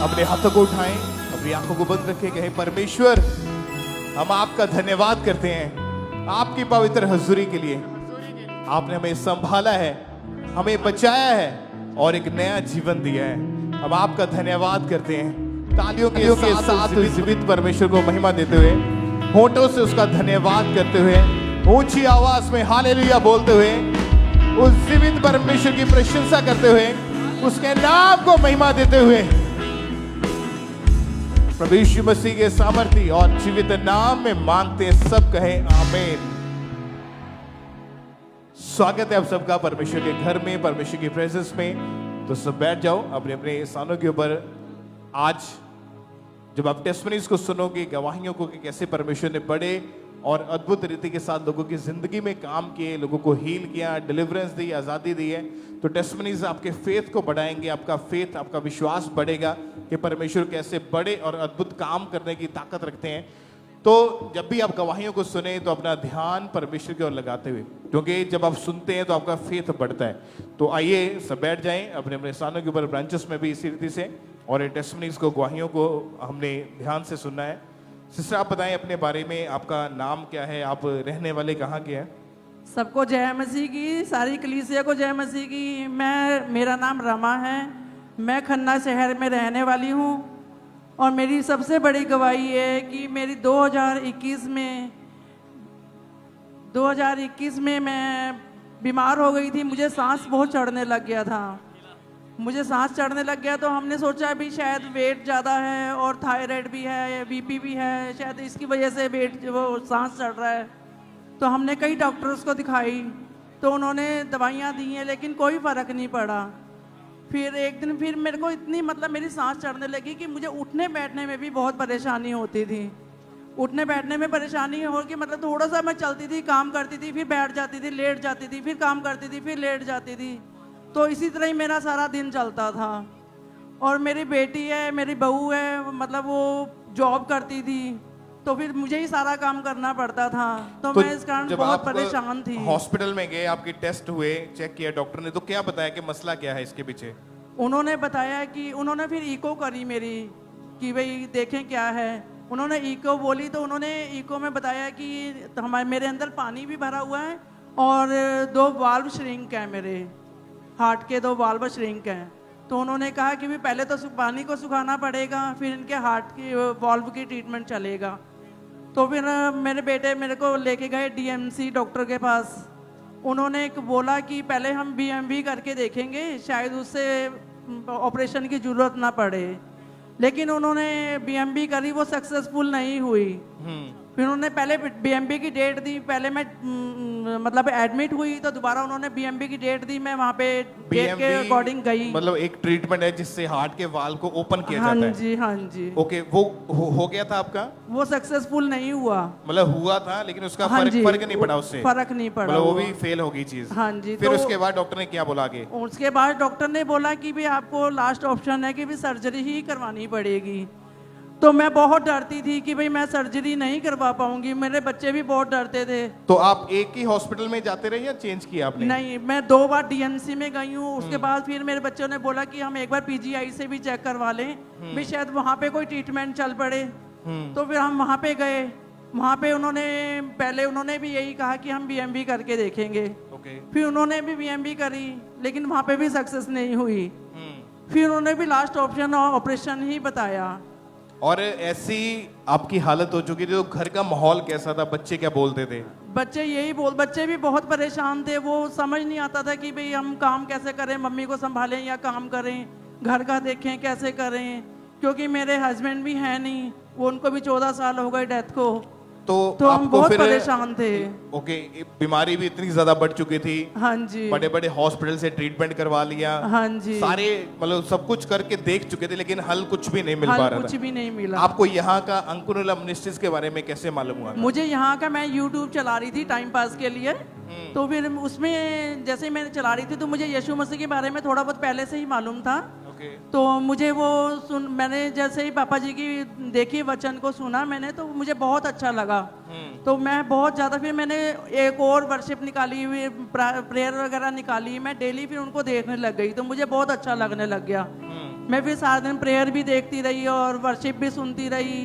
अपने हाथों को उठाएं, अपनी आंखों को बंद रखें, कहें परमेश्वर हम आपका धन्यवाद करते हैं आपकी पवित्र हजूरी के लिए। आपने हमें संभाला है, हमें बचाया है और एक नया जीवन दिया है। हम आपका धन्यवाद करते हैं। तालियों के साथ जीवित परमेश्वर को महिमा देते हुए, होठों से उसका धन्यवाद करते हुए, ऊंची आवाज में हालेलुया बोलते हुए, उस जीवित परमेश्वर की प्रशंसा करते हुए, उसके नाम को महिमा देते हुए, प्रभु यीशु मसीह के सामर्थ्य और जीवित नाम में मांगते सब कहें आमीन। स्वागत है आप सबका परमेश्वर के घर में, परमेश्वर की प्रेजेंस में। तो सब बैठ जाओ अपने अपने स्थानों के ऊपर। आज जब आप टेस्टमनीज को सुनोगे, गवाहियों को कि कैसे परमेश्वर ने बड़े और अद्भुत रीति के साथ लोगों की जिंदगी में काम किए, लोगों को हील किया, डिलीवरेंस दी, आजादी दी है, तो टेस्टमनीज आपके फेथ को बढ़ाएंगे। आपका फेथ, आपका विश्वास बढ़ेगा कि परमेश्वर कैसे बड़े और अद्भुत काम करने की ताकत रखते हैं। तो जब भी आप गवाहियों को सुने तो अपना ध्यान परमेश्वर की ओर लगाते हुए, क्योंकि जब आप सुनते हैं तो आपका फेथ बढ़ता है। तो आइए सब बैठ जाएं अपने अपने स्थानों के ऊपर। ब्रांचेस में भी इसी रीति से और ये टेस्टमनीज को, गवाहियों को हमने ध्यान से सुनना है। सिस्टर आप बताएं अपने बारे में, आपका नाम क्या है, आप रहने वाले कहाँ के हैं? सबको जय मसीह की, सारी कलीसिया को जय मसीह की। मेरा नाम रमा है, मैं खन्ना शहर में रहने वाली हूँ और मेरी सबसे बड़ी गवाही है कि मेरी 2021 में मैं बीमार हो गई थी। मुझे सांस बहुत चढ़ने लग गया था। मुझे सांस चढ़ने लग गया तो हमने सोचा भी शायद वेट ज़्यादा है और थायराइड भी है, बीपी भी है, शायद इसकी वजह से वेट वो सांस चढ़ रहा है। तो हमने कई डॉक्टर्स को दिखाई तो उन्होंने दवाइयाँ दी हैं, लेकिन कोई फ़र्क नहीं पड़ा। फिर एक दिन फिर मेरे को इतनी मेरी सांस चढ़ने लगी कि मुझे उठने बैठने में भी बहुत परेशानी होती थी। उठने बैठने में परेशानी हो कि थोड़ा सा मैं चलती थी, काम करती थी, फिर बैठ जाती थी, लेट जाती थी, फिर काम करती थी, फिर लेट जाती थी। तो इसी तरह ही मेरा सारा दिन चलता था। और मेरी बेटी है, मेरी बहू है, वो जॉब करती थी, तो फिर मुझे ही सारा काम करना पड़ता था। तो मैं इस कारण बहुत परेशान थी। हॉस्पिटल में गए, आपके टेस्ट हुए, चेक किया डॉक्टर ने, तो क्या बताया कि मसला क्या है इसके पीछे? उन्होंने बताया कि उन्होंने फिर इको करी मेरी कि भाई देखें क्या है। उन्होंने इको बोली तो उन्होंने इको में बताया कि मेरे अंदर पानी भी भरा हुआ है और 2 वाल्व श्रिंक है, मेरे हार्ट के 2 वाल्व श्रिंक हैं। तो उन्होंने कहा कि भी पहले तो पानी को सुखाना पड़ेगा, फिर इनके हार्ट की वाल्व की ट्रीटमेंट चलेगा। तो फिर मेरे बेटे मेरे को लेके गए डीएमसी डॉक्टर के पास। उन्होंने बोला कि पहले हम बीएमवी करके देखेंगे, शायद उससे ऑपरेशन की ज़रूरत ना पड़े। लेकिन उन्होंने बीएमवी करी, वो सक्सेसफुल नहीं हुई। फिर उन्होंने पहले बीएमवी की डेट दी, पहले मैं एडमिट हुई तो दोबारा उन्होंने बीएमवी की डेट दी। मैं वहाँ पे डेट के अकॉर्डिंग गई। एक ट्रीटमेंट है जिससे हार्ट के वाल्व को ओपन किया हाँ जाता है। जी, हाँ जी। ओके, वो हो गया था आपका? वो सक्सेसफुल नहीं हुआ। हुआ था लेकिन उसका हाँ फर्क नहीं पड़ा उससे? फर्क नहीं पड़ा, वो भी फेल हो गई चीज। हाँ जी। फिर उसके बाद डॉक्टर ने क्या बोला आगे? उसके बाद डॉक्टर ने बोला कि भी आपको लास्ट ऑप्शन है कि भी सर्जरी ही करवानी पड़ेगी। तो मैं बहुत डरती थी कि भाई मैं सर्जरी नहीं करवा पाऊंगी। मेरे बच्चे भी बहुत डरते थे। तो आप एक ही हॉस्पिटल में जाते रहे या चेंज किया आपने? नहीं, मैं 2 बार डीएमसी में गई हूँ। उसके बाद फिर मेरे बच्चों ने बोला कि हम एक बार पीजीआई से भी चेक करवा लें, भी शायद वहाँ पे कोई ट्रीटमेंट चल पड़े। तो फिर हम वहाँ पे गए। वहाँ पे उन्होंने भी यही कहा कि हम बीएमवी करके देखेंगे। फिर उन्होंने भी बीएमवी करी, लेकिन वहाँ पे भी सक्सेस नहीं हुई। फिर उन्होंने भी लास्ट ऑप्शन ऑपरेशन ही बताया। और ऐसी आपकी हालत हो चुकी थी तो घर का माहौल कैसा था? बच्चे क्या बोलते थे? बच्चे भी बहुत परेशान थे। वो समझ नहीं आता था कि भाई हम काम कैसे करें, मम्मी को संभालें या काम करें, घर का देखें कैसे करें, क्योंकि मेरे हस्बैंड भी हैं नहीं, वो उनको भी 14 साल हो गए डेथ को। तो हम बहुत परेशान थे। ओके, बीमारी भी इतनी ज्यादा बढ़ चुकी थी। हाँ जी। बड़े बड़े हॉस्पिटल से ट्रीटमेंट करवा लिया। हाँ जी। सारे सब कुछ करके देख चुके थे, लेकिन हल कुछ भी नहीं मिल पा रहा था। कुछ भी नहीं मिला। आपको यहाँ का अंकुरला मिनिस्ट्रीज के बारे में कैसे मालूम हुआ? मुझे यहाँ का, मैं यूट्यूब चला रही थी टाइम पास के लिए। तो फिर उसमें जैसे मैंने चला रही थी तो मुझे यीशु मसीह के बारे में थोड़ा बहुत पहले से ही मालूम था। तो मुझे मैंने जैसे ही पापा जी की देखी वचन को सुना मैंने, तो मुझे बहुत अच्छा लगा। तो मैं बहुत ज़्यादा, फिर मैंने एक और वर्शिप निकाली हुई, प्रेयर वगैरह निकाली, मैं डेली फिर उनको देखने लग गई, तो मुझे बहुत अच्छा लगने लग गया। मैं फिर सारा दिन प्रेयर भी देखती रही और वर्शिप भी सुनती रही।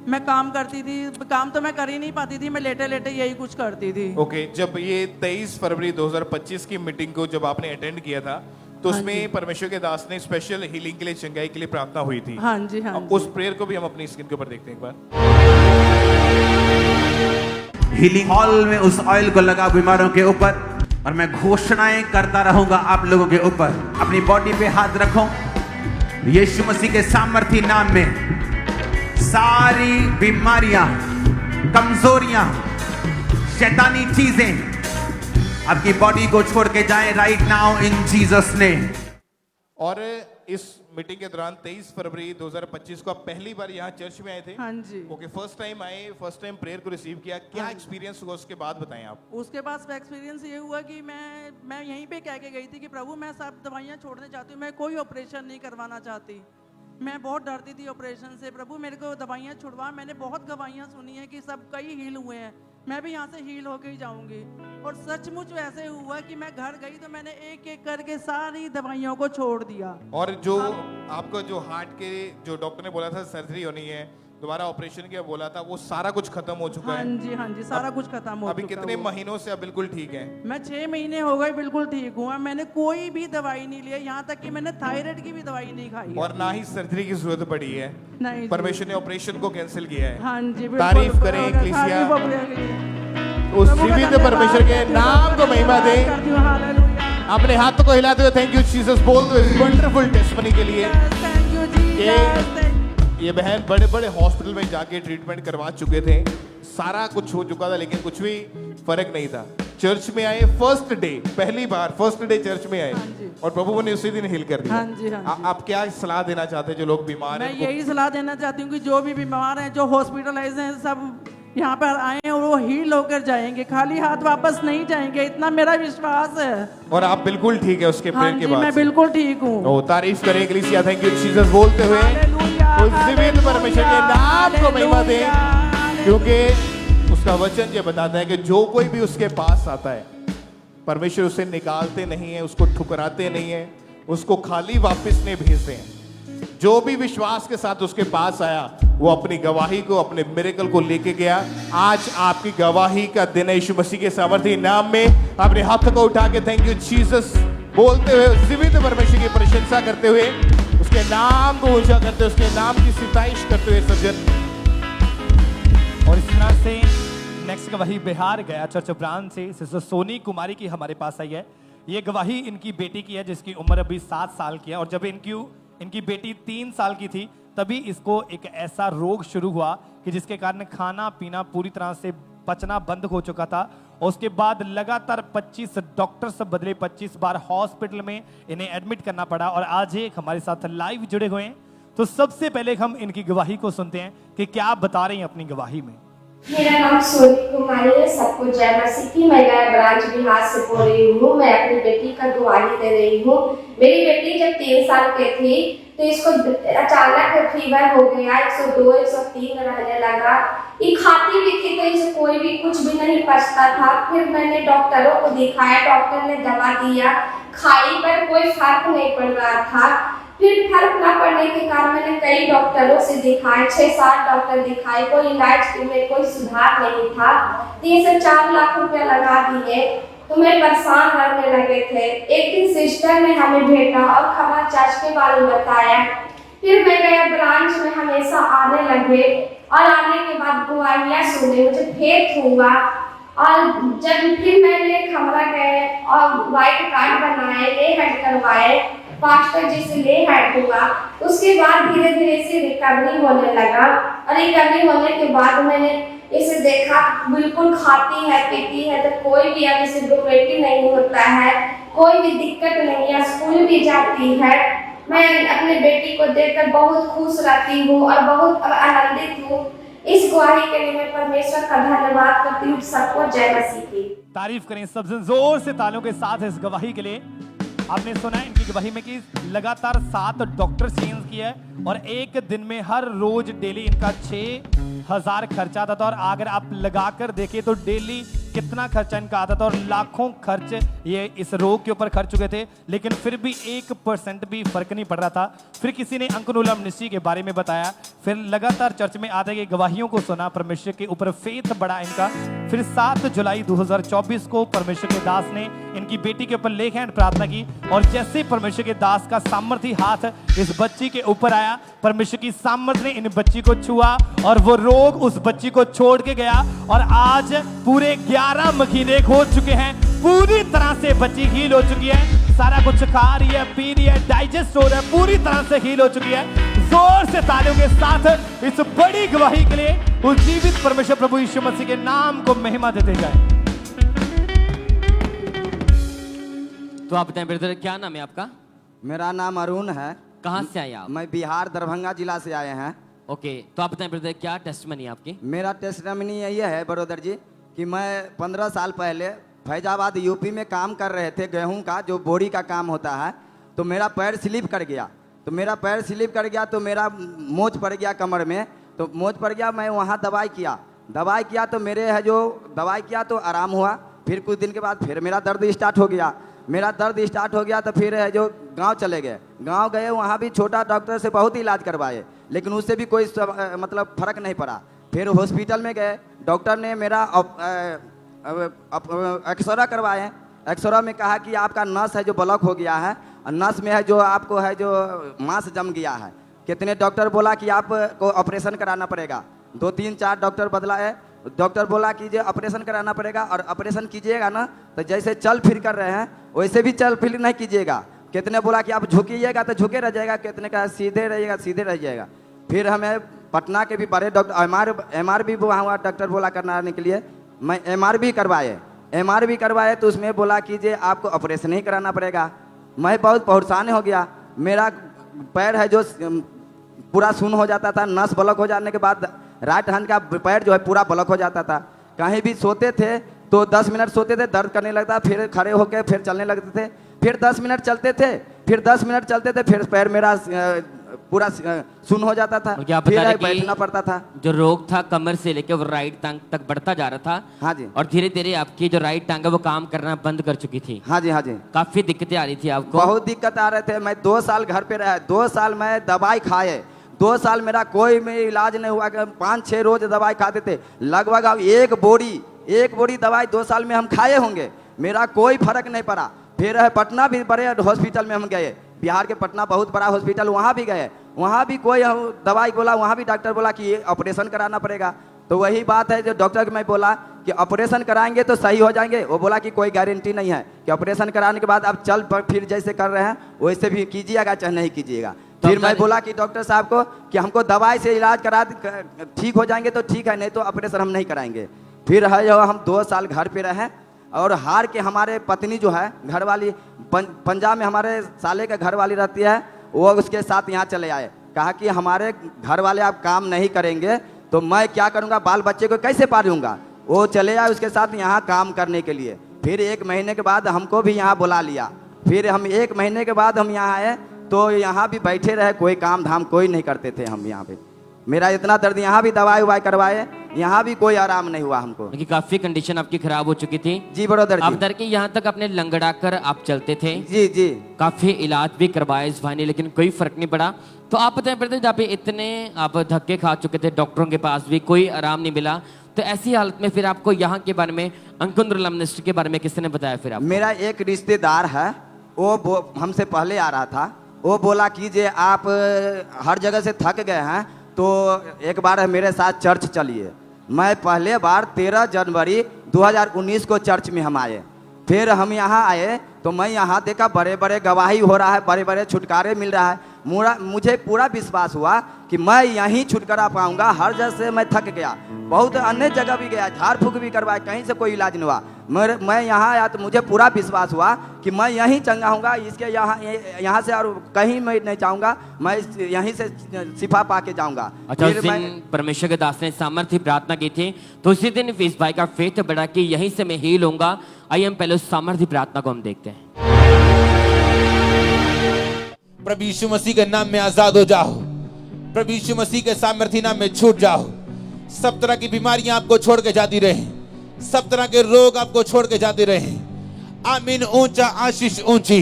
मैं काम करती थी, काम तो मैं कर ही नहीं पाती थी, मैं लेटे लेटे यही कुछ करती थी। ओके, जब ये 23 फरवरी 2025 की मीटिंग को जब आपने अटेंड किया था तो हाँ उसमें परमेश्वर के दास ने स्पेशल हीलिंग के लिए, चंगाई के लिए प्रार्थना हुई थी। हाँ जी, हाँ अब जी। उस प्रेयर को भी हम अपनी स्क्रीन के ऊपर देखते हैं एक बार। हीलिंग हॉल में उस ऑयल को लगा बीमारों के ऊपर, और मैं घोषणाएं करता रहूंगा आप लोगों के ऊपर। अपनी बॉडी पे हाथ रखो, यीशु मसीह के सामर्थी नाम में सारी बीमारियां, कमजोरियां, शैतानी चीजें आपकी बॉडी को छोड़ के जाएं right now in Jesus name. और इस मीटिंग के दौरान 23 फरवरी 2025 को आप पहली बार यहाँ चर्च में आए थे। हाँ जी। ओके, फर्स्ट टाइम आए, फर्स्ट टाइम प्रेयर को रिसीव किया, क्या एक्सपीरियंस हुआ उसके बाद बताएं आप। उसके बाद एक्सपीरियंस ये हुआ कि मैं यहीं पे कह के गई थी कि प्रभु मैं सब दवाइयाँ छोड़ना चाहती हूँ, मैं कोई ऑपरेशन नहीं करवाना चाहती। मैं बहुत डरती थी ऑपरेशन से। प्रभु मेरे को दवाइयाँ छुड़वा। मैंने बहुत दवाइयाँ सुनी है कि सब कई हील हुए हैं, मैं भी यहाँ से हील होके ही जाऊंगी। और सचमुच ऐसे हुआ कि मैं घर गई तो मैंने एक एक करके सारी दवाइयों को छोड़ दिया। और जो आपको जो हार्ट के जो डॉक्टर ने बोला था सर्जरी होनी है, दोबारा ऑपरेशन किया बोला था, वो सारा कुछ खत्म हो चुका हाँ है। जी, हाँ जी, सारा कुछ खत्म हो अभी चुका कितने वो। महीनों से आप बिल्कुल ठीक है? मैं 6 महीने हो गए बिल्कुल ठीक हुआ। मैंने कोई भी दवाई नहीं लिया, यहाँ तक कि मैंने थायराइड की भी दवाई नहीं खाई है। और ना ही सर्जरी की जरूरत पड़ी है। नहीं जी। परमेश्वर ने ऑपरेशन को कैंसिल किया है। हाँ जी, तारीफ करें इक्लेसिया। उस जीवित परमेश्वर के नाम को महिमा दे। अपने हाथ को हिलाते हुए थैंक यू जीसस बोलते हुए वंडरफुल टेस्टिमनी के लिए। थैंक यू जी। ये बहन बड़े बड़े हॉस्पिटल में जाके ट्रीटमेंट करवा चुके थे, सारा कुछ हो चुका था, लेकिन कुछ भी फर्क नहीं था। चर्च में आए फर्स्ट डे, पहली बार फर्स्ट डे चर्च में आए और प्रभु ने उसी दिन हील कर दिया। हाँ जी, हाँ जी। आप क्या सलाह देना चाहते हैं जो लोग बीमार मैं हैं? यही सलाह देना चाहती हूँ कि जो भी बीमार हैं, जो हॉस्पिटलाइज हैं, सब यहाँ पर आए और वो हील होकर जाएंगे, खाली हाथ वापस नहीं जाएंगे, इतना मेरा विश्वास है। और आप बिल्कुल ठीक है उसके हाँ प्रेयर के जी, बाद मैं से। बिल्कुल ठीक हूँ। ओ, तारीफ करें इक्लेसिया, थैंक यू जीसस बोलते हुए हालेलुया, उस जीवित परमेश्वर के नाम को महिमा दे, हालेलुया। क्योंकि उसका वचन ये बताता है कि जो कोई भी उसके पास आता है, परमेश्वर उसे निकालते नहीं है, उसको ठुकराते नहीं है, उसको खाली वापस नहीं भेजते हैं। जो भी विश्वास के साथ उसके पास आया, वो अपनी गवाही को, अपने मिरेकल को लेके गया। आज आपकी गवाही का दिन है। यीशु मसीह के सामर्थी नाम में अपने हाथ को उठा के थैंक यू जीसस बोलते हुए, जीवित परमेश्वर की प्रशंसा करते हुए, उसके नाम को ऊंचा करते हुए, उसके नाम की सिताइश करते हुए सज्जन। और इस तरह से नेक्स्ट गवाही बिहार गया चर्च ब्रांच से सिस्टर सोनी कुमारी की हमारे पास आई है। ये गवाही इनकी बेटी की है जिसकी उम्र अभी 7 साल की है। और जब इनकी बेटी 3 साल की थी तभी इसको एक ऐसा रोग शुरू हुआ कि जिसके कारण खाना पीना पूरी तरह से पचना बंद हो चुका था। और उसके बाद लगातार 25 डॉक्टर सब बदले, 25 बार हॉस्पिटल में इन्हें एडमिट करना पड़ा। और आज एक हमारे साथ लाइव जुड़े हुए हैं, तो सबसे पहले हम इनकी गवाही को सुनते हैं कि क्या बता रही हैं अपनी गवाही में। मेरा नाम सोनी कुमारी है। सबको जय मसीह की। मैं गया ब्रांच बिहार से बोल रही हूँ। मैं अपनी बेटी का गवाही दे रही हूँ। मेरी बेटी जब 3 साल की थी तो इसको अचानक फीवर हो गया, 102 103 रहने लगा। ये खाती भी थी तो इसे कोई भी कुछ भी नहीं पचता था। फिर मैंने डॉक्टरों को दिखाया, डॉक्टर ने दवा दिया, खाई पर कोई फर्क नहीं पड़ रहा था। फिर फर्क न पड़ने के कारण मैंने कई डॉक्टरों से दिखाए, 6-7 डॉक्टर दिखाए, कोई इलाज में कोई सुधार नहीं था। 3 से 4 लाख रुपया लगा दिए तो मैं परेशान रहने लगे थे। एक दिन सिस्टर ने हमें भेजा और खबर चर्च के बारे में बताया। फिर मैं गया ब्रांच में, हमेशा आने लगे और आने के बाद गवाहियाँ सुने, मुझे फेथ हुआ। और जब फिर मैंने खमरा गए और व्हाइट कार्ड बनाए, ले हेड करवाए, पास्टर जी से ले हेड हुआ। उसके बाद धीरे धीरे इसे रिकवरी होने लगा। और रिकवरी होने के बाद मैंने इसे देखा, बिल्कुल खाती है पीती है, तो कोई भी अब इसे डिप्रेशन नहीं होता है, कोई भी दिक्कत नहीं है, स्कूल भी जाती है। मैं अपने बेटी को देखकर बहुत खुश रहती हूँ और बहुत आनंदित हूँ। इस गवाही के लिए मैं परमेश्वर का धन्यवाद करती हूँ। सबको जय मसीह की। तारीफ करें सब जोर से तालियों के साथ इस गवाही के लिए। आपने सुना इनकी गवाही में कि लगातार 7 डॉक्टर चेंज किया है और एक दिन में हर रोज डेली इनका 6000 खर्चा आता था। और अगर आप लगाकर देखें तो डेली कितना खर्चा इनका आता था और लाखों खर्च ये इस रोग के ऊपर खर्च चुके थे, लेकिन फिर भी 1% भी फर्क नहीं पड़ रहा था। फिर किसी ने अंकुर मिनिस्ट्री के बारे में बताया, फिर लगातार चर्च में आते गए, गवाहियों को सुना, परमेश्वर के ऊपर फेथ बढ़ा इनका। फिर 7 जुलाई 2024 को परमेश्वर के दास ने इनकी बेटी के ऊपर लेख हैंड प्रार्थना की और जैसे परमेश्वर के दास का सामर्थी हाथ इस बच्ची के ऊपर आया, परमेश्वर की सामर्थ ने इन बच्ची को छुआ और वो रोग उस बच्ची को छोड़ के गया और आज पूरे 11 महीने हो चुके हैं, पूरी तरह से बच्ची हील हो चुकी है, सारा कुछ खा रही है, पी रही है, डाइजेस्ट हो रहा है, पूरी तरह से हील हो चुकी है। जोर से तालियों के साथ इस बड़ी गवाही के लिए उस जीवित परमेश्वर प्रभु यीशु मसीह के नाम को महिमा देते जाए। तो आप बताएं ब्रदर, क्या नाम है आपका? मेरा नाम अरुण है। कहाँ से आए आप? मैं बिहार दरभंगा जिला से आए हैं। ओके, तो आप बताएं ब्रदर, क्या टेस्टमनी है आपकी? मेरा टेस्टमनी यही है ब्रदर जी कि मैं 15 साल पहले फैजाबाद यूपी में काम कर रहे थे, गेहूं का जो बोरी का काम होता है, तो मेरा पैर स्लिप कर गया। तो मेरा पैर स्लिप कर गया तो मेरा मोच पड़ गया कमर में, तो मोच पड़ गया। मैं वहाँ दवाई किया तो मेरे है जो दवाई किया तो आराम हुआ। फिर कुछ दिन के बाद फिर मेरा दर्द स्टार्ट हो गया। तो फिर है जो गांव चले गए, गांव गए, वहाँ भी छोटा डॉक्टर से बहुत इलाज करवाए, लेकिन उससे भी कोई मतलब फ़र्क नहीं पड़ा। फिर हॉस्पिटल में गए, डॉक्टर ने मेरा एक्सरा करवाए। एक्सरा में कहा कि आपका नस है जो ब्लॉक हो गया है, नस में है जो आपको है जो मांस जम गया है। कितने डॉक्टर बोला कि आपको ऑपरेशन कराना पड़ेगा, 2 3 4 डॉक्टर बदला है। डॉक्टर बोला कि जो ऑपरेशन कराना पड़ेगा और ऑपरेशन कीजिएगा ना तो जैसे चल फिर कर रहे हैं वैसे भी चल फिर नहीं कीजिएगा। कितने बोला कि आप झुकिएगा तो झुके रह जाएगा, कितने का सीधे रह जाएगा। फिर हमें पटना के भी बड़े डॉक्टर MR भी वहाँ डॉक्टर बोला करने के लिए, मैं MR भी करवाए तो उसमें बोला कि जे आपको ऑपरेशन ही कराना पड़ेगा। मैं बहुत परेशान हो गया। मेरा पैर है जो पूरा सुन्न हो जाता था, नस ब्लॉक हो जाने के बाद राइट हैंड का पैर जो है पूरा ब्लॉक हो जाता था। कहीं भी सोते थे तो 10 मिनट सोते थे, दर्द करने लगता, फिर खड़े होकर फिर चलने लगते थे, फिर 10 मिनट चलते थे, फिर पैर मेरा पूरा सुन्न हो जाता था, फिर बैठना पड़ता था। जो रोग था कमर से लेकर वो राइट टांग तक बढ़ता जा रहा था। हाँ जी। और धीरे धीरे आपकी जो राइट टांग है वो काम करना बंद कर चुकी थी। हाँ जी। काफी दिक्कतें आ रही थी आपको? बहुत दिक्कत आ रहे थे। मैं 2 साल घर पे रहा, 2 साल मैं दवाई खाए, 2 साल मेरा कोई में इलाज नहीं हुआ। 5-6 रोज दवाई खाते थे, लगभग अब एक बोरी दवाई 2 साल में हम खाए होंगे, मेरा कोई फर्क नहीं पड़ा। फिर है पटना भी बड़े हॉस्पिटल में हम गए, बिहार के पटना बहुत बड़ा हॉस्पिटल, वहाँ भी गए, वहाँ भी कोई दवाई बोला, वहाँ भी डॉक्टर बोला कि ये ऑपरेशन कराना पड़ेगा। तो वही बात है जो डॉक्टर को मैं बोला कि ऑपरेशन कराएंगे तो सही हो जाएंगे, वो बोला कि कोई गारंटी नहीं है कि ऑपरेशन कराने के बाद आप चल फिर जैसे कर रहे हैं वैसे भी कीजिएगा चाहे नहीं कीजिएगा। फिर मैं बोला कि डॉक्टर साहब को कि हमको दवाई से इलाज करा ठीक हो जाएंगे तो ठीक है, नहीं तो ऑपरेशन हम नहीं कराएंगे। फिर है जो हम 2 साल घर पे रहे और हार के हमारे पत्नी जो है घर वाली पंजाब में हमारे साले के घर वाली रहती है, वो उसके साथ यहाँ चले आए। कहा कि हमारे घर वाले आप काम नहीं करेंगे तो मैं क्या करूँगा, बाल बच्चे को कैसे पालूंगा। वो चले आए उसके साथ यहाँ काम करने के लिए। फिर 1 महीने के बाद हमको भी यहाँ बुला लिया। फिर हम 1 महीने के बाद हम यहाँ आए तो यहाँ भी बैठे रहे, कोई काम धाम कोई नहीं करते थे हम यहाँ पे। मेरा इतना दर्द, यहाँ भी दवाई उवाई करवाए, यहाँ भी कोई आराम नहीं हुआ हमको। काफी कंडीशन आपकी खराब हो चुकी थी। जी ब्रदर आप डर के यहाँ तक अपने लंगड़ा कर आप चलते थे। जी। काफी इलाज भी करवाए इस भाई ने, लेकिन कोई फर्क नहीं पड़ा। तो आप बताएं ब्रदर, जहाँ पे इतने आप धक्के खा चुके थे, डॉक्टरों के पास भी कोई आराम नहीं मिला, तो ऐसी हालत में फिर आपको यहाँ के बारे में, अंकुर मिनिस्ट्री के बारे में किसने बताया? फिर आप मेरा एक रिश्तेदार है, वो हमसे पहले आ रहा था, वो बोला कि जे आप हर जगह से थक गए हैं तो एक बार मेरे साथ चर्च चलिए। मैं पहले बार 13 जनवरी 2019 को चर्च में हम आए। फिर हम यहाँ आए तो मैं यहाँ देखा बड़े बड़े गवाही हो रहा है, बड़े बड़े छुटकारे मिल रहा है। मुझे पूरा विश्वास हुआ कि मैं यहीं छुटकारा पाऊंगा। हर जगह से मैं थक गया, बहुत अन्य जगह भी गया, झाड़ फूक भी करवाया, कहीं से कोई इलाज नहीं हुआ। मैं यहाँ आया तो मुझे पूरा विश्वास हुआ कि मैं यहीं चंगा हूँगा, इसके यहाँ से और कहीं मैं नहीं जाऊँगा, मैं यहीं से शिफा पा के जाऊँगा। अच्छा, उस दिन परमेश्वर के दास ने सामर्थ्य प्रार्थना की थी, तो उसी दिन इस भाई का फेथ बढ़ा कि यहीं से मैं हील होऊंगा। आइए हम पहले उस सामर्थ्य प्रार्थना को हम देखते हैं। प्रभु यीशु मसीह के नाम में आजाद हो जाओ, प्रभु यीशु मसीह के सामर्थ्य नाम में छूट जाओ। सब तरह की बीमारियां आपको छोड़ के जाती रहे, सब तरह के रोग आपको छोड़ के जाते रहे। आमीन। ऊंचा आशीष ऊंची।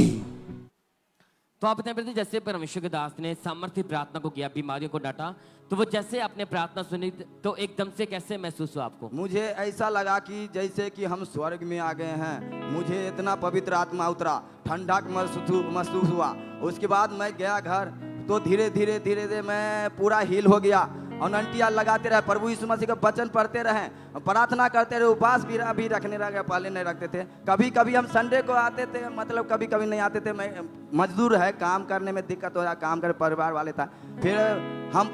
तो आप बताएं जैसे परमेश्वर के दास ने सामर्थ्य प्रार्थना को किया, बीमारियों को डांटा, तो वो जैसे आपने प्रार्थना सुनी तो एकदम से कैसे महसूस हुआ आपको? मुझे ऐसा लगा कि जैसे कि हम स्वर्ग में आ गए हैं। मुझे इतना पवित्र आत्मा उतरा, ठंडा महसूस हुआ। उसके बाद मैं गया घर तो धीरे धीरे मैं पूरा हील हो गया। और अंटिया लगाते रहे, प्रभु यीशु मसीह का वचन पढ़ते रहे, प्रार्थना करते रहे, उपवास भी रखने लगे। पहले नहीं रखते थे। कभी कभी हम संडे को आते थे, मतलब कभी कभी नहीं आते थे। मैं मजदूर है, काम करने में दिक्कत हो रहा, काम करे परिवार वाले था। फिर हम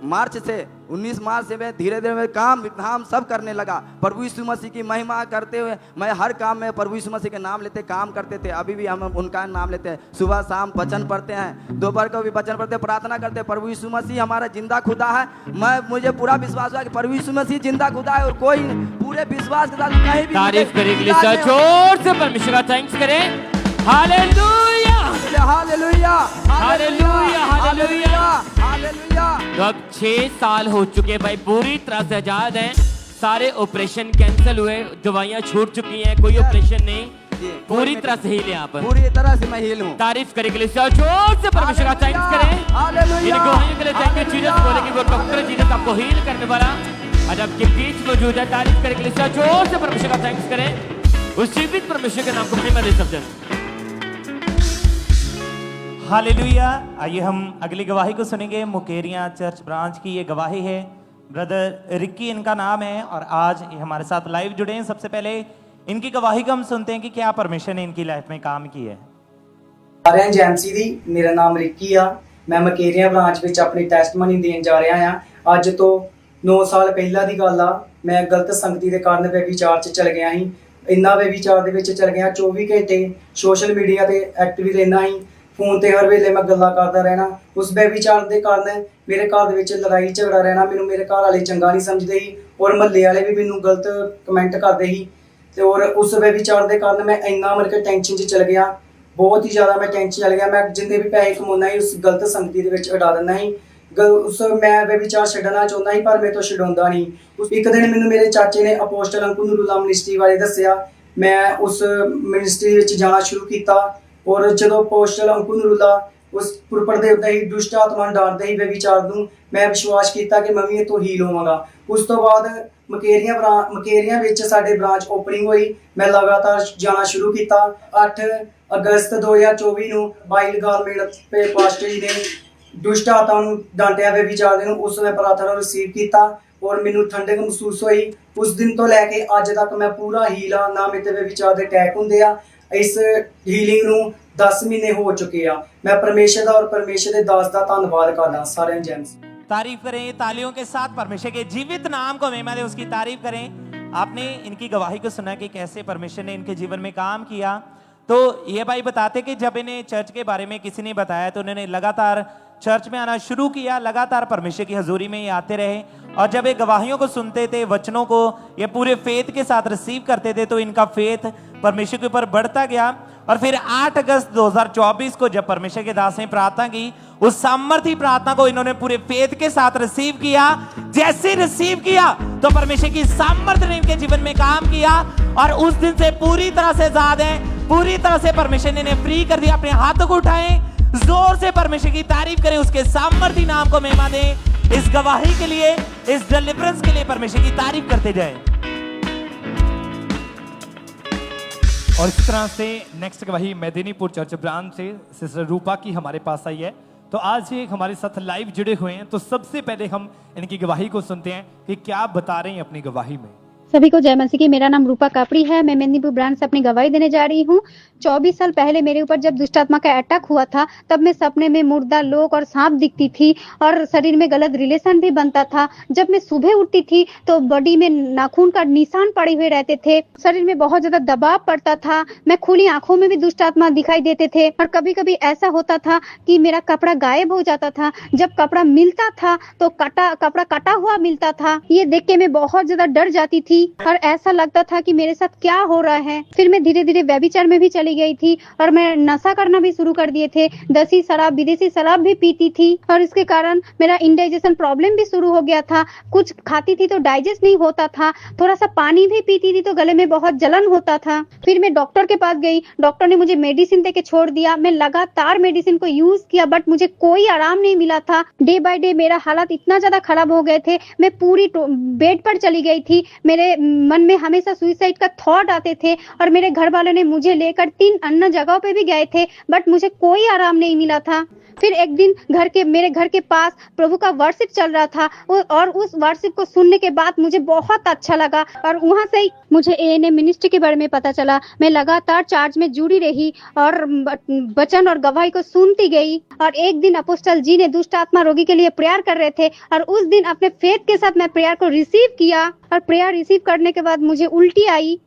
मार्च से 19 मार्च से मैं धीरे धीरे काम धाम सब करने लगा। प्रभु यीशु मसीह की महिमा करते हुए मैं हर काम में प्रभु यीशु मसीह के नाम लेते काम करते थे। अभी भी हम उनका नाम लेते हैं। सुबह शाम वचन पढ़ते हैं, दोपहर को भी वचन पढ़ते, प्रार्थना करते हैं। प्रभु यीशु मसीह हमारा जिंदा खुदा है। मुझे पूरा विश्वास हुआ कि प्रभु यीशु मसीह जिंदा खुदा है और कोई पूरे विश्वास के साथ कहीं भी तारीफ करें, जोर से परमेश्वर का थैंक्स करें। Hallelujah, hallelujah, hallelujah, hallelujah, hallelujah. तो अब 6 साल हो चुके भाई, पूरी तरह से आजाद हैं। सारे ऑपरेशन कैंसिल हुए, दवाइयां छूट चुकी हैं, कोई ऑपरेशन नहीं, पूरी तरह से हील है आप। पूरी तरह से मैं हील हूँ। तारीफ करें के लिए जोर से परमेश्वर का थैंक्स करें। इन गवाहियों के लिए थैंक यू जीसस, बोले कि वो डॉक्टर जीसस आपको हील करने वाला आज आपके बीच मौजूद है। तारीफ करें के लिए जोर से परमेश्वर का थैंक्स करें। उस जीवित परमेश्वर के नाम को महिमा दे सकते हैं। हालेलुया। आइए हम अगली गवाही को सुनेंगे। मुकेरिया चर्च ब्रांच की ये गवाही है। ब्रदर रिक्की इनका नाम है और आज ये हमारे साथ लाइव जुड़े हैं। सबसे पहले इनकी गवाही को हम सुनते हैं कि क्या परमेश्वर ने इनकी लाइफ में काम किया है। सारे जैमसी दी, मेरा नाम रिक्की आ। मैं मकेरिया ब्रांच ਵਿੱਚ ਆਪਣੀ ਟੈਸਟਮਨੀ ਦੇਣ ਜਾ ਰਿਹਾ ਹਾਂ। ਅੱਜ ਤੋਂ 9 ਸਾਲ ਪਹਿਲਾਂ ਦੀ ਗੱਲ ਆ। ਮੈਂ ਗਲਤ ਸੰਗਤੀ ਦੇ ਕਾਰਨ ਵਿਚਾਰ 'ਚ ਚਲ ਗਿਆ ਸੀ। ਇੰਨਾ ਵਿਚਾਰ ਦੇ ਵਿੱਚ ਚਲ ਗਿਆ 24 ਘੰਟੇ ਸੋਸ਼ਲ ਮੀਡੀਆ ਤੇ ਐਕਟਿਵ ਰਹਿਣਾ ਸੀ। ਫੋਨ ਤੇ ਹਰ ਵੇਲੇ ਮੈਂ ਗੱਲਾਂ ਕਰਦਾ ਰਹਿਣਾ। ਉਸ ਵਿਚਾਰ ਦੇ ਕਾਰਨ ਮੇਰੇ ਘਰ ਦੇ ਵਿੱਚ ਲੜਾਈ ਝਗੜਾ ਰਹਿਣਾ। ਮੈਨੂੰ ਮੇਰੇ ਘਰ ਵਾਲੇ ਚੰਗਾ ਨਹੀਂ ਸਮਝਦੇ ਸੀ ਔਰ ਮਹੱਲੇ ਵਾਲੇ ਵੀ ਮੈਨੂੰ ਗਲਤ ਕਮੈਂਟ ਕਰਦੇ ਸੀ। ਤੇ ਔਰ ਉਸ ਵਿਚਾਰ ਦੇ ਕਾਰਨ ਮੈਂ ਇੰਨਾ ਮਤਲਬ ਕਿ ਟੈਨਸ਼ਨ 'ਚ ਚਲ ਗਿਆ। ਬਹੁਤ ਹੀ ਜ਼ਿਆਦਾ ਮੈਂ ਟੈਨਸ਼ਨ ਚਲ ਗਿਆ। ਮੈਂ ਜਿੰਨੇ ਵੀ ਪੈਸੇ ਕਮਾਉਣਾ ਸੀ ਉਸ ਗਲਤ ਸੰਗਤੀ ਦੇ ਵਿੱਚ ਉਡਾ ਦਿੰਦਾ ਸੀ। ਉਸ ਮੈਂ ਵਿਚਾਰ ਛੱਡਣਾ ਚਾਹੁੰਦਾ ਸੀ ਪਰ ਮੇਰੇ ਤੋਂ ਛਡਾਉਂਦਾ ਨਹੀਂ। ਇੱਕ ਦਿਨ ਮੈਨੂੰ ਮੇਰੇ ਚਾਚੇ ਨੇ ਅਪੋਸਟਲ ਅੰਕੁਰ ਨੂਰੁੱਲਾ ਮਿਨਿਸਟਰੀ ਬਾਰੇ ਦੱਸਿਆ। ਮੈਂ ਉਸ ਮਿਨਿਸਟਰੀ ਵਿੱਚ ਜਾਣਾ ਸ਼ੁਰੂ ਕੀਤਾ ਔਰ ਜਦੋਂ ਅਪੋਸਟਲ ਅੰਕੁਰ ਨੂਰੁੱਲਾ ਉਸ ਪੜ੍ਹਦੇ ਹੁੰਦੇ ਹੀ ਦੁਸ਼ਟ ਆਤਮਾ ਨੂੰ ਡਾਂਟਦੇ ਹੀ ਵਿਚਾਰ ਨੂੰ ਮੈਂ ਵਿਸ਼ਵਾਸ ਕੀਤਾ ਕਿ ਮੈਂ ਵੀ ਇਹ ਤੋਂ ਹੀਲ ਹੋਵਾਂਗਾ। ਉਸ ਤੋਂ ਬਾਅਦ ਮਕੇਰੀਆਂ ਵਿੱਚ ਸਾਡੇ ਬ੍ਰਾਂਚ ਓਪਨਿੰਗ ਹੋਈ। ਮੈਂ ਲਗਾਤਾਰ ਜਾਣਾ ਸ਼ੁਰੂ ਕੀਤਾ। 8 ਅਗਸਤ 2024 ਨੂੰ ਬਾਈਲ ਗਾਰਮੈਂਟ ਤੇ ਪਾਸਟਰ ਜੀ ਨੇ ਦੁਸ਼ਟ ਆਤਮਾ ਨੂੰ ਡਾਂਟਿਆ ਵਿਚਾਰ ਦੇ ਨੂੰ ਉਸ ਨੇ ਪ੍ਰਾਰਥਨਾ ਰਿਸੀਵ ਕੀਤਾ ਔਰ ਮੈਨੂੰ ਠੰਡਕ ਮਹਿਸੂਸ ਹੋਈ। ਉਸ ਦਿਨ ਤੋਂ ਲੈ ਕੇ ਅੱਜ ਤੱਕ ਮੈਂ ਪੂਰਾ ਹੀਲ ਆ। ਨਾ ਮੇਰੇ ਤੇ ਵਿਚਾਰ ਦੇ ਅਟੈਕ ਹੁੰਦੇ ਆ। ਇਸ ਹੀਲਿੰਗ ਨੂੰ 10 ਮਹੀਨੇ ਹੋ ਚੁੱਕੇ ਆ। मैं परमेश्वर और परमेश्वर के दास का धन्यवाद करदा। सारे जेम्स तारीफ करें तालियों के साथ परमेश्वर के जीवित नाम को महिमा दे, उसकी तारीफ करें। आपने इनकी गवाही को सुना कि कैसे परमेश्वर ने इनके जीवन में काम किया। तो ये भाई बताते कि जब इन्हें चर्च के बारे में किसी ने बताया तो उन्होंने लगातार चर्च में आना शुरू किया। लगातार परमेश्वर की हजूरी में ये आते रहे और जब ये गवाहियों को सुनते थे, वचनों को ये पूरे फेथ के साथ रिसीव करते थे तो इनका फेथ परमेश्वर के ऊपर बढ़ता गया। और फिर 8 अगस्त 2024 को जब परमेश्वर के दास ने प्रार्थना की, उस सामर्थी प्रार्थना को इन्होंने पूरे फेथ के साथ रिसीव किया। जैसे रिसीव किया तो परमेश्वर की सामर्थ्य ने इनके जीवन में काम किया और उस दिन से पूरी तरह से आजाद है। पूरी तरह से परमेश्वर ने इन्हें फ्री कर दिया। अपने हाथों को उठाएं, जोर से परमेश्वर की तारीफ करें, उसके सामर्थ्य नाम को महिमा दें। इस गवाही के लिए, इस डिलीवरेंस के लिए परमेश्वर की तारीफ करते जाएं। और इस तरह से नेक्स्ट गवाही मेदिनीपुर चर्च ब्रांच से सिस्टर रूपा की हमारे पास आई है। तो आज ये हमारे साथ लाइव जुड़े हुए हैं। तो सबसे पहले हम इनकी गवाही को सुनते हैं कि क्या बता रहे हैं अपनी गवाही में। सभी को जय मसीह की। मेरा नाम रूपा कापड़ी है। मैं मेदिनीपुर ब्रांच से अपनी गवाही देने जा रही हूँ। 24 साल पहले मेरे ऊपर जब दुष्ट आत्मा का अटैक हुआ था तब मैं सपने में मुर्दा लोग और सांप दिखती थी और शरीर में गलत रिलेशन भी बनता था। जब मैं सुबह उठती थी तो बॉडी में नाखून का निशान पड़े हुए रहते थे। शरीर में बहुत ज्यादा दबाव पड़ता था। मैं खुली आंखों में भी दुष्ट आत्मा दिखाई देते थे और कभी कभी ऐसा होता था कि मेरा कपड़ा गायब हो जाता था। जब कपड़ा मिलता था तो कपड़ा कटा हुआ मिलता था। ये देख के मैं बहुत ज्यादा डर जाती थी और ऐसा लगता था कि मेरे साथ क्या हो रहा है। फिर मैं धीरे धीरे व्यभिचार में भी चली गई थी और मैं नशा करना भी शुरू कर दिए थे। देसी शराब, विदेशी शराब भी पीती थी और इसके कारण मेरा इंडाइजेशन प्रॉब्लम भी शुरू हो गया था। कुछ खाती थी तो डाइजेस्ट नहीं होता था, थोड़ा सा पानी भी पीती थी तो गले में बहुत जलन होता था। फिर मैं डॉक्टर के पास गई, डॉक्टर ने मुझे मेडिसिन देके छोड़ दिया। मैं लगातार मेडिसिन को यूज किया बट मुझे कोई आराम नहीं मिला था। डे बाय डे मेरा हालत इतना ज्यादा खराब हो गए थे, मैं पूरी बेड पर चली गई थी। मेरे मन में हमेशा सुसाइड का थॉट आते थे और मेरे घर वालों ने मुझे लेकर 3 अन्य जगहों पे भी गए थे बट मुझे कोई आराम नहीं मिला था। फिर एक दिन मेरे घर के पास प्रभु का वर्शिप चल रहा था और उस वर्शिप को सुनने के बाद मुझे बहुत अच्छा लगा और वहां से मुझे एएनएम मिनिस्ट्री के बारे में पता चला। मैं लगातार चार्ज में जुड़ी रही और वचन और गवाही को सुनती गई। और एक दिन अपोस्टल जी ने दुष्ट आत्मा रोगी के लिए प्रेयर कर रहे थे और उस दिन अपने फेथ के साथ मैं प्रेयर को रिसीव किया और प्रेयर रिसीव करने के बाद मुझे उल्टी आई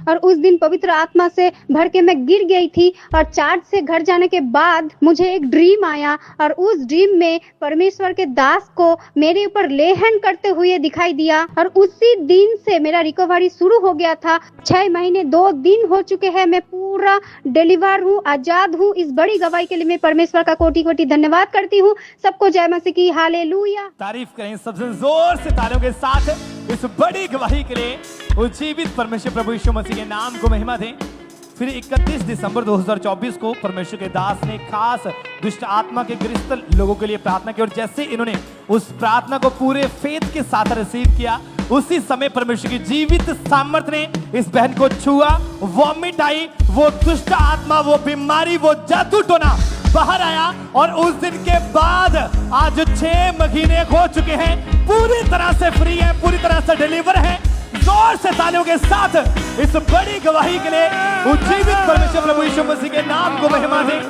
और उस दिन पवित्र आत्मा से भर के मैं गिर गई थी। और चार्ज से घर जाने के बाद मुझे एक ड्रीम आया और उस ड्रीम में परमेश्वर के दास को मेरे ऊपर ले हैंड करते हुए दिखाई दिया और उसी दिन से मेरा रिकवरी शुरू हो गया था। 6 महीने 2 दिन हो चुके हैं, मैं पूरा डिलीवर हूँ, आजाद हूँ। इस बड़ी गवाही के लिए मैं परमेश्वर का कोटि कोटि धन्यवाद करती हूँ। सबको जय मसीह की, हालेलुया। तारीफ करें सबसे जोर से तालियों के साथ इस बड़ी गवाही के लिए। जीवित परमेश्वर प्रभु यीशु मसीह के नाम को महिमा दें। फिर 31 दिसंबर 2024 को परमेश्वर के दास ने खास दुष्ट आत्मा के ग्रस्त लोगों के लिए प्रार्थना की और जैसे इन्होंने उस प्रार्थना को पूरे फेथ के साथ रिसीव किया, उसी समय परमेश्वर की जीवित सामर्थ ने इस बहन को छुआ, वॉमिट आई, वो दुष्ट आत्मा, वो बीमारी, वो जादू टोना बाहर आया और उस दिन के बाद आज 6 महीने हो चुके हैं, पूरी तरह से फ्री है, पूरी तरह से डिलीवर है। जोर से तालियों के साथ इस बड़ी गवाही के लिए उज्जीवित परमेश्वर प्रभु यीशु मसीह के नाम को महिमा दें।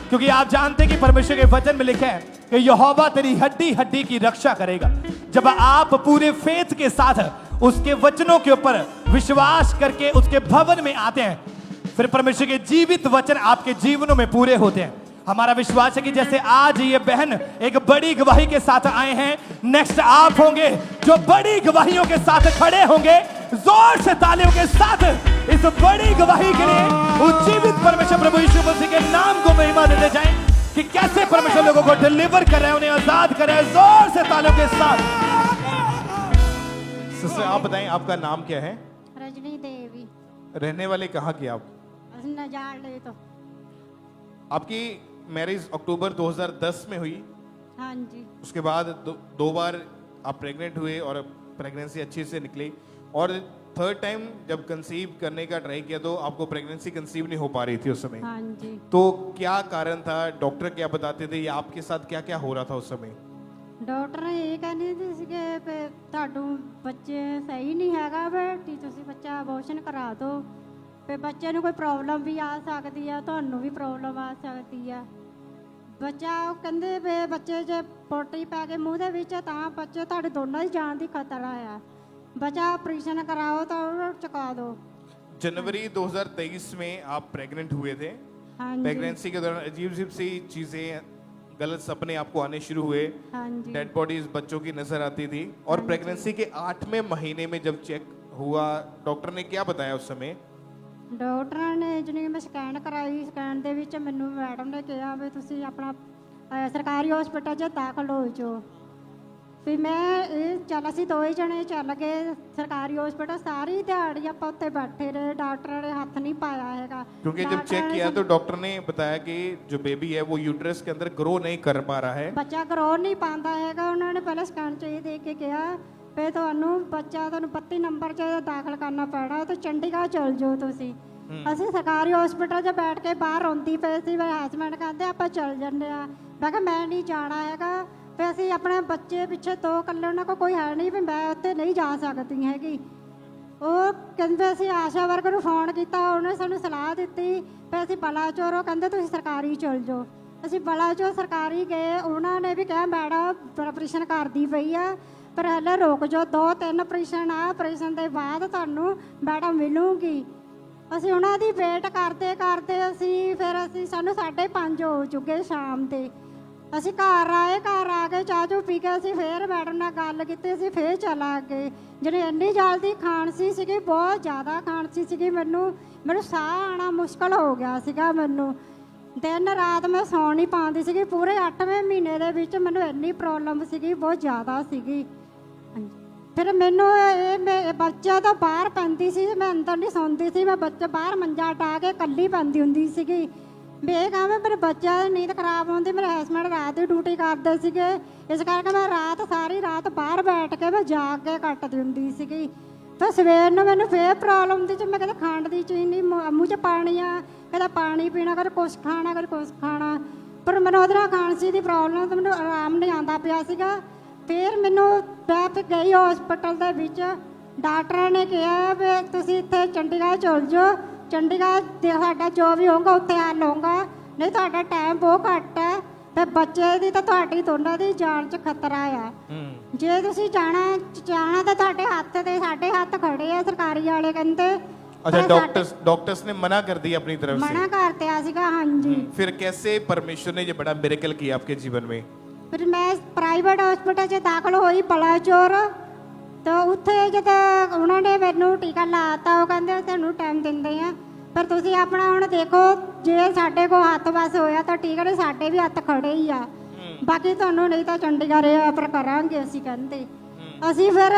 क्योंकि आप जानते हैं कि परमेश्वर के वचन में लिखा है कि यहोवा तेरी हड्डी हड्डी की रक्षा करेगा। जब आप पूरे फेथ के साथ उसके वचनों के ऊपर विश्वास करके उसके भवन में आते हैं, फिर परमेश्वर के जीवित वचन आपके जीवनों में पूरे होते हैं। हमारा विश्वास है कि जैसे आज ये बहन एक बड़ी गवाही के साथ आए हैं, नेक्स्ट आप होंगे जो बड़ी गवाहियों के साथ खड़े होंगे। जोर से तालियों के साथ इस बड़ी गवाही के लिए उज्जीवित परमेश्वर प्रभु यीशु मसीह के नाम को महिमा देते जाएं कि कैसे परमेश्वर लोगों को डिलीवर कर रहे हैं, उन्हें आजाद कर रहे हैं। जोर से तालियों के साथ। सिस्टर आप बताएं, आपका नाम क्या है? रजनी देवी। रहने वाले कहाँ की आप? तो आपकी मैरिज अक्टूबर 2010 में हुई। हाँ जी। उसके बाद दो बार आप प्रेग्नेंट हुए और प्रेगनेंसी अच्छे से निकली और थर्ड टाइम जब कंसीव करने का ट्राई किया तो आपको प्रेगनेंसी कंसीव नहीं हो पा रही थी उस समय। हाँ जी। तो क्या कारण था? डॉक्टर क्या बताते थे या आपके साथ क्या क्या हो रहा था उस समय? डॉक्टर ने ये कहने थे कि बच्चे सही नहीं हैगा बेटी, तुसी बच्चा अबॉर्शन करा दो, पे बच्चे ਨੂੰ ਕੋਈ ਪ੍ਰੋਬਲਮ ਵੀ ਆ ਸਕਦੀ ਆ, ਤੁਹਾਨੂੰ ਵੀ ਪ੍ਰੋਬਲਮ ਆ ਸਕਦੀ ਆ। ਬੱਚਾ ਉਹ ਕਹਿੰਦੇ ਵੇ ਬੱਚੇ ਜੇ ਪੋਟੀ ਪੈ ਕੇ ਮੂੰਹ ਦੇ ਵਿੱਚ ਤਾਂ ਬੱਚੇ ਤੁਹਾਡੇ ਦੋਨਾਂ ਦੀ ਜਾਨ ਦੀ ਖਤਰਾ ਆ, बच्चा ऑपरेशन कराओ तो चुका दो। जनवरी 2023 में आप प्रेग्नेंट हुए थे। हाँ प्रेगनेंसी के दौरान अजीब अजीब सी चीजें, गलत सपने आपको आने शुरू हुए। हाँ जी। डेड बॉडीज बच्चों की नजर आती थी और प्रेगनेंसी के 8वें महीने में जब चेक हुआ डॉक्टर ने क्या बताया उस समय? ਡਾਕਟਰਾਂ ਨੇ ਜਿਹਨੇ ਮੈਂ ਸਕੈਨ ਕਰਾਈ, ਸਕੈਨ ਦੇ ਵਿੱਚ ਮੈਨੂੰ ਮੈਡਮ ਨੇ ਕਿਹਾ ਵੀ ਤੁਸੀਂ ਆਪਣਾ ਸਰਕਾਰੀ ਹਸਪਤਾਲ 'ਚ ਦਾਖਲ ਹੋ ਜਾਓ। ਫਿਰ ਮੈਂ ਅਸੀਂ 2 ਹੀ ਜਣੇ ਚੱਲ ਗਏ ਸਰकारी हॉस्पिटल। सारी दिहाड़ी आप उत्ते बैठे रहे, डॉक्टर ने हाथ नहीं पाया हैगा। क्योंकि जब चेक किया तो डॉक्टर ने बताया कि जो बेबी है वो यूट्रस के अंदर ग्रो नहीं कर पा रहा है, बच्चा ग्रो नहीं पाता हैगा। उन्होंने पहले स्कैन च ये देख के कहा भी ਤੁਹਾਨੂੰ ਬੱਚਾ ਤੁਹਾਨੂੰ 32 ਨੰਬਰ 'ਚ ਦਾਖਲ ਕਰਨਾ ਪੈਣਾ ਤੇ ਚੰਡੀਗੜ੍ਹ ਚਲ ਜਾਓ ਤੁਸੀਂ। ਅਸੀਂ ਸਰਕਾਰੀ ਹਸਪੀਟਲ 'ਚ ਬੈਠ ਕੇ ਬਾਹਰ ਰੋਂਦੀ ਪਈ ਸੀ। ਮੇਰੇ ਹਸਬੈਂਡ ਕਹਿੰਦੇ ਆਪਾਂ ਚੱਲ ਜੰਨੇ ਆ। ਮੈਂ ਕਿਹਾ ਮੈਂ ਨਹੀਂ ਜਾਣਾ ਹੈਗਾ। ਫਿਰ ਅਸੀਂ ਆਪਣੇ ਬੱਚੇ ਪਿੱਛੇ 2 ਇਕੱਲੇ, ਉਹਨਾਂ ਕੋਲ ਕੋਈ ਹੈ ਨਹੀਂ ਵੀ ਮੈਂ ਉੱਥੇ ਨਹੀਂ ਜਾ ਸਕਦੀ ਹੈਗੀ। ਉਹ ਕਹਿੰਦੇ ਅਸੀਂ ਆਸ਼ਾ ਵਰਕਰ ਨੂੰ ਫੋਨ ਕੀਤਾ, ਉਹਨੇ ਸਾਨੂੰ ਸਲਾਹ ਦਿੱਤੀ ਵੀ ਅਸੀਂ ਬਲਾਚੌਰ, ਉਹ ਕਹਿੰਦੇ ਤੁਸੀਂ ਸਰਕਾਰੀ ਚਲ ਜਾਓ। ਅਸੀਂ ਬਲਾਚੌਰ ਸਰਕਾਰੀ ਗਏ, ਉਹਨਾਂ ਨੇ ਵੀ ਕਿਹਾ ਮੈਡਮ ਆਪਰੇਸ਼ਨ ਕਰਦੀ ਪਈ ਆ ਪਰ ਹਲੇ ਰੁਕ ਜਾਓ, 2-3 ਆਪਰੇਸ਼ਨ ਆ, ਆਪਰੇਸ਼ਨ ਦੇ ਬਾਅਦ ਤੁਹਾਨੂੰ ਮੈਡਮ ਮਿਲੂਗੀ। ਅਸੀਂ ਉਹਨਾਂ ਦੀ ਵੇਟ ਕਰਦੇ ਕਰਦੇ ਸਾਨੂੰ 5:30 ਹੋ ਚੁੱਕੇ ਸ਼ਾਮ ਦੇ। ਅਸੀਂ ਘਰ ਆ ਕੇ ਚਾਹ ਚੂ ਪੀ ਕੇ ਅਸੀਂ ਫੇਰ ਮੈਡਮ ਨਾਲ ਗੱਲ ਕੀਤੀ, ਅਸੀਂ ਫੇਰ ਚਲਾ ਗਏ। ਜਿਹੜੀ ਇੰਨੀ ਜਲਦੀ ਖਾਂਸੀ ਸੀਗੀ, ਬਹੁਤ ਜ਼ਿਆਦਾ ਖਾਂਸੀ ਸੀਗੀ, ਮੈਨੂੰ ਸਾਹ ਆਉਣਾ ਮੁਸ਼ਕਲ ਹੋ ਗਿਆ ਸੀਗਾ। ਮੈਨੂੰ ਦਿਨ ਰਾਤ ਮੈਂ ਸੌਂ ਨਹੀਂ ਪਾਉਂਦੀ ਸੀਗੀ। ਪੂਰੇ 8ਵੇਂ ਮਹੀਨੇ ਦੇ ਵਿੱਚ ਮੈਨੂੰ ਇੰਨੀ ਪ੍ਰੋਬਲਮ ਸੀਗੀ, ਬਹੁਤ ਜ਼ਿਆਦਾ ਸੀਗੀ। ਫਿਰ ਮੈਨੂੰ ਇਹ ਬੱਚਾ ਤਾਂ ਬਾਹਰ ਪੈਂਦੀ ਸੀ, ਮੈਂ ਅੰਦਰ ਨਹੀਂ ਸੌਂਦੀ ਸੀ। ਮੈਂ ਬੱਚਾ ਬਾਹਰ ਮੰਜਾ ਟਾ ਕੇ ਇਕੱਲੀ ਪੈਂਦੀ ਹੁੰਦੀ ਸੀਗੀ। ਬੇਗਾ ਮੈਂ ਮੇਰੇ ਬੱਚਿਆਂ ਦੀ ਨੀਂਦ ਖਰਾਬ ਹੁੰਦੀ। ਮੇਰੇ ਹਸਬੈਂਡ ਰਾਤ ਦੀ ਡਿਊਟੀ ਕਰਦੇ ਸੀਗੇ, ਇਸ ਕਰਕੇ ਮੈਂ ਸਾਰੀ ਰਾਤ ਬਾਹਰ ਬੈਠ ਕੇ ਮੈਂ ਜਾਗ ਕੇ ਕੱਟਦੀ ਹੁੰਦੀ ਸੀਗੀ। ਤਾਂ ਸਵੇਰ ਨੂੰ ਮੈਨੂੰ ਫੇਰ ਪ੍ਰੋਬਲਮ ਹੁੰਦੀ ਸੀ। ਮੈਂ ਕਦੇ ਖੰਡ ਦੀ ਚੀਨੀ ਮੂੰਹ 'ਚ ਪਾਣੀ ਆ, ਕਦੇ ਪਾਣੀ ਪੀਣਾ, ਕਦੇ ਕੁਛ ਖਾਣਾ, ਕਦੇ ਕੁਛ ਖਾਣਾ। ਪਰ ਮੈਨੂੰ ਉਹਦੇ ਨਾਲ ਖਾਂਸੀ ਦੀ ਪ੍ਰੋਬਲਮ ਤਾਂ ਮੈਨੂੰ ਆਰਾਮ ਨਹੀਂ ਆਉਂਦਾ ਪਿਆ ਸੀਗਾ। ਫਿਰ ਮੈਨੂੰ ਮੈਂ ਗਈ ਹਸਪੀਟਲ ਦੇ ਵਿੱਚ, ਡਾਕਟਰਾਂ ਨੇ ਕਿਹਾ ਵੀ ਤੁਸੀਂ ਇੱਥੇ ਚੰਡੀਗੜ੍ਹ ਚਲ ਜਾਓ, ਚੰਡੀਗੜ੍ਹ ਤੇ ਸਾਡਾ ਜੋ ਵੀ ਹੋਊਗਾ ਉੱਥੇ ਹੱਲ ਹੋਊਗਾ, ਨਹੀਂ ਤੁਹਾਡਾ ਟਾਈਮ ਬਹੁਤ ਘੱਟ ਹੈ ਤੇ ਬੱਚੇ ਦੀ ਤਾਂ ਤੁਹਾਡੀ ਦੋਨਾਂ ਦੀ ਜਾਨ 'ਚ ਖਤਰਾ ਆ। ਜੇ ਤੁਸੀਂ ਜਾਣਾ ਤਾਂ ਤੁਹਾਡੇ ਹੱਥ ਤੇ, ਸਾਡੇ ਹੱਥ ਖੜੇ ਆ ਸਰਕਾਰੀ वाले ਕਹਿੰਦੇ। अच्छा, डॉक्टर्स ने मना कर दिया अपनी तरफ से? मना करते ਸੀਗਾ, ਹਾਂਜੀ। फिर कैसे परमेश्वर ने ये बड़ा मिरेकल किया आपके जीवन में? ਫਿਰ ਮੈਂ ਪ੍ਰਾਈਵੇਟ ਹਸਪੀਟਲ 'ਚ ਦਾਖਲ ਹੋਈ ਬਲਾਚੌਰ। ਤਾਂ ਉੱਥੇ ਜਦੋਂ ਉਹਨਾਂ ਨੇ ਮੈਨੂੰ ਟੀਕਾ ਲਾਤਾ, ਉਹ ਕਹਿੰਦੇ ਤੁਹਾਨੂੰ ਟਾਈਮ ਦਿੰਦੇ ਆ, ਪਰ ਤੁਸੀਂ ਆਪਣਾ ਹੁਣ ਦੇਖੋ, ਜੇ ਸਾਡੇ ਕੋਲ ਹੱਥ ਵਸ ਹੋਇਆ ਤਾਂ ਟੀਕਾ ਨੇ ਸਾਡੇ ਵੀ ਹੱਥ ਖੜੇ ਹੀ ਆ, ਬਾਕੀ ਤੁਹਾਨੂੰ ਨਹੀਂ ਤਾਂ ਚੰਡੀਗੜ੍ਹ ਰੈਫਰ ਕਰਾਂਗੇ ਅਸੀਂ ਕਹਿੰਦੇ। ਅਸੀਂ ਫਿਰ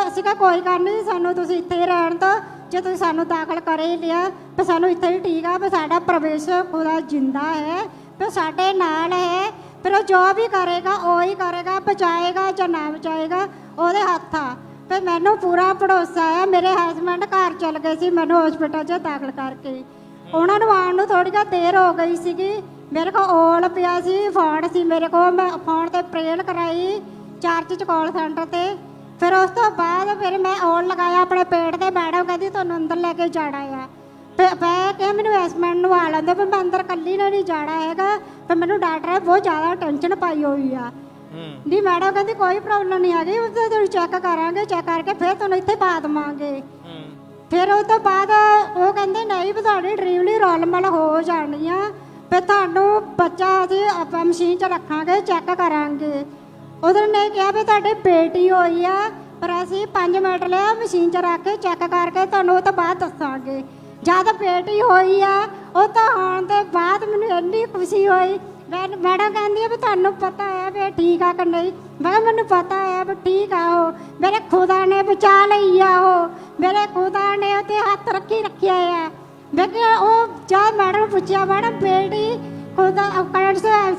ਅਸੀਂ ਕਿਹਾ ਕੋਈ ਗੱਲ ਨਹੀਂ, ਸਾਨੂੰ ਤੁਸੀਂ ਇੱਥੇ ਹੀ ਰਹਿਣ ਦਿਓ, ਜੇ ਤੁਸੀਂ ਸਾਨੂੰ ਦਾਖਲ ਕਰ ਹੀ ਲਿਆ ਤਾਂ ਸਾਨੂੰ ਇੱਥੇ ਹੀ ਠੀਕ ਆ। ਵੀ ਸਾਡਾ ਪ੍ਰਵੇਸ਼ ਖੁਦਾ ਜਿੰਦਾ ਹੈ, ਵੀ ਸਾਡੇ ਨਾਲ ਹੈ, ਫਿਰ ਉਹ ਜੋ ਵੀ ਕਰੇਗਾ ਉਹੀ ਕਰੇਗਾ, ਬਚਾਏਗਾ ਜਾਂ ਨਾ ਬਚਾਏਗਾ ਉਹਦੇ ਹੱਥ ਆ। ਫਿਰ ਮੈਨੂੰ ਪੂਰਾ ਭਰੋਸਾ ਹੈ। ਮੇਰੇ ਹਸਬੈਂਡ ਘਰ ਚਲ ਗਏ ਸੀ ਮੈਨੂੰ ਹਸਪੀਟਲ 'ਚ ਦਾਖਲ ਕਰਕੇ, ਉਹਨਾਂ ਨੂੰ ਆਉਣ ਨੂੰ ਥੋੜ੍ਹੀ ਜਿਹੀ ਦੇਰ ਹੋ ਗਈ ਸੀਗੀ। ਮੇਰੇ ਕੋਲ ਓਲ ਪਿਆ ਸੀ, ਫੋਨ ਸੀ ਮੇਰੇ ਕੋਲ, ਮੈਂ ਫੋਨ 'ਤੇ ਪ੍ਰੇਅਰ ਕਰਾਈ ਚਰਚ 'ਚ ਕਾਲ ਸੈਂਟਰ 'ਤੇ। ਫਿਰ ਉਸ ਤੋਂ ਬਾਅਦ ਫਿਰ ਮੈਂ ਓਲ ਲਗਾਇਆ ਆਪਣੇ ਪੇਟ 'ਤੇ। ਮੈਡਮ ਕਹਿੰਦੀ ਤੁਹਾਨੂੰ ਅੰਦਰ ਲੈ ਕੇ ਜਾਣਾ ਆ। ਮੈਂ ਕਿਹਾ ਮੈਨੂੰ ਹਸਬੈਂਡ ਨੂੰ ਆ ਲੈਂਦੇ, ਮੈਂ ਅੰਦਰ ਇਕੱਲੀ ਨੇ ਨਹੀਂ ਜਾਣਾ ਹੈਗਾ। ਫਿਰ ਮੈਨੂੰ ਡਾਕਟਰ ਨੇ ਬਹੁਤ ਜ਼ਿਆਦਾ ਟੈਨਸ਼ਨ ਪਾਈ ਹੋਈ ਆ। ਨਹੀਂ ਮੈਡਮ ਕਹਿੰਦੀ ਕੋਈ ਪ੍ਰੋਬਲਮ ਨਹੀਂ ਹੈਗੀ, ਤੁਹਾਨੂੰ ਚੈੱਕ ਕਰਾਂਗੇ, ਚੈੱਕ ਕਰਕੇ ਫਿਰ ਤੁਹਾਨੂੰ ਇੱਥੇ ਪਾ ਦੇਵਾਂਗੇ। ਫਿਰ ਉਸ ਤੋਂ ਬਾਅਦ ਉਹ ਕਹਿੰਦੇ ਨਹੀਂ ਵੀ ਤੁਹਾਡੀ ਡਿਲੀਵਰੀ ਨੋਰਮਲ ਹੋ ਜਾਣੀ ਆ, ਫਿਰ ਤੁਹਾਨੂੰ ਬੱਚਾ ਅਸੀਂ ਆਪਾਂ ਮਸ਼ੀਨ 'ਚ ਰੱਖਾਂਗੇ, ਚੈੱਕ ਕਰਾਂਗੇ। ਉਧਰ ਨੇ ਕਿਹਾ ਵੀ ਤੁਹਾਡੀ ਬੇਟੀ ਹੋਈ ਆ, ਪਰ ਅਸੀਂ 5 ਮਿੰਟ ਲਿਆ ਮਸ਼ੀਨ 'ਚ ਰੱਖ ਕੇ ਚੈੱਕ ਕਰਕੇ ਤੁਹਾਨੂੰ ਉਹ ਤੋਂ ਬਾਅਦ ਦੱਸਾਂਗੇ। ਜਦ ਬੇਟੀ ਹੋਈ ਆ, ਉਹ ਤਾਂ ਹੋਣ ਦੇ ਬਾਅਦ ਮੈਨੂੰ ਇੰਨੀ ਖੁਸ਼ੀ ਹੋਈ। ਮੈਡਮ ਕਹਿੰਦੀ ਆ ਵੀ ਤੁਹਾਨੂੰ ਪਤਾ ਹੈ ਵੀ ਠੀਕ ਆ ਕਿ ਨਹੀਂ? ਮੈਂ ਕਿਹਾ ਮੈਨੂੰ ਪਤਾ ਹੈ ਵੀ ਠੀਕ ਆ, ਉਹ ਮੇਰੇ ਖੁਦਾ ਨੇ ਬਚਾ ਲਈ ਆ, ਉਹ ਮੇਰੇ ਖੁਦਾ ਨੇ ਉਹਦੇ ਹੱਥ ਰੱਖਿਆ ਆ। ਮੈਂ ਕਿਹਾ ਉਹ ਜਦ ਮੈਡਮ ਨੂੰ ਪੁੱਛਿਆ, ਮੈਡਮ ਬੇਟੀ ਖੁਦਾ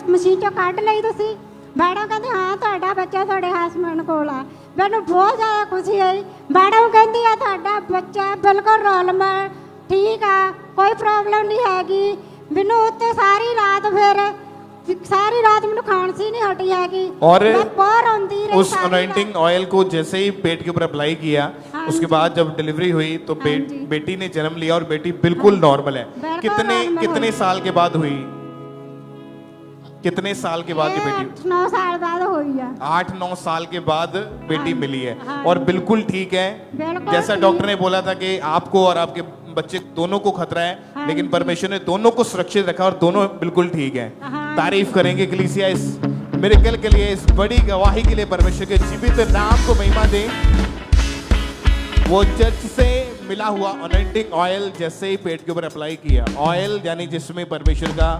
ਮਸ਼ੀਨ 'ਚੋਂ ਕੱਢ ਲਈ ਤੁਸੀਂ? ਮੈਡਮ ਕਹਿੰਦੀ ਹਾਂ ਤੁਹਾਡਾ ਬੱਚਾ ਤੁਹਾਡੇ ਹਸਬੈਂਡ ਕੋਲ ਆ। ਮੈਨੂੰ ਬਹੁਤ ਜ਼ਿਆਦਾ ਖੁਸ਼ੀ ਹੋਈ। ਮੈਡਮ ਕਹਿੰਦੀ ਆ ਤੁਹਾਡਾ ਬੱਚਾ ਬਿਲਕੁਲ ਨੋਰਮਲ ਠੀਕ ਆ, ਕੋਈ ਪ੍ਰੋਬਲਮ नहीं हैगी। मैनू उत्ते सारी रात मैनू खांसी नहीं हटी हैगी और मैं बहुत रोंदी रही। उस अनॉइंटिंग ऑयल को जैसे ही पेट के ऊपर अप्लाई किया, उसके बाद जब डिलीवरी हुई तो बेटी ने जन्म लिया और बेटी बिल्कुल नॉर्मल है। कितने साल के बाद हुई? कितने साल के बाद ये बेटी? 8-9 साल बाद हुई है। 8-9 साल के बाद बेटी मिली है और बिल्कुल ठीक है। जैसा डॉक्टर ने बोला था कि आपको और आपके बच्चे दोनों को खतरा है, लेकिन परमेश्वर ने दोनों को सुरक्षित रखा और दोनों बिल्कुल ठीक है। तारीफ करेंगे कलीसिया इस मिरेकल के लिए, इस बड़ी गवाही के लिए। परमेश्वर के जीवित नाम को महिमा दे। वो चर्च से मिला हुआ अनॉइंटिंग ऑयल जैसे ही पेट के ऊपर अप्लाई किया, ऑयल यानी जिसमें परमेश्वर का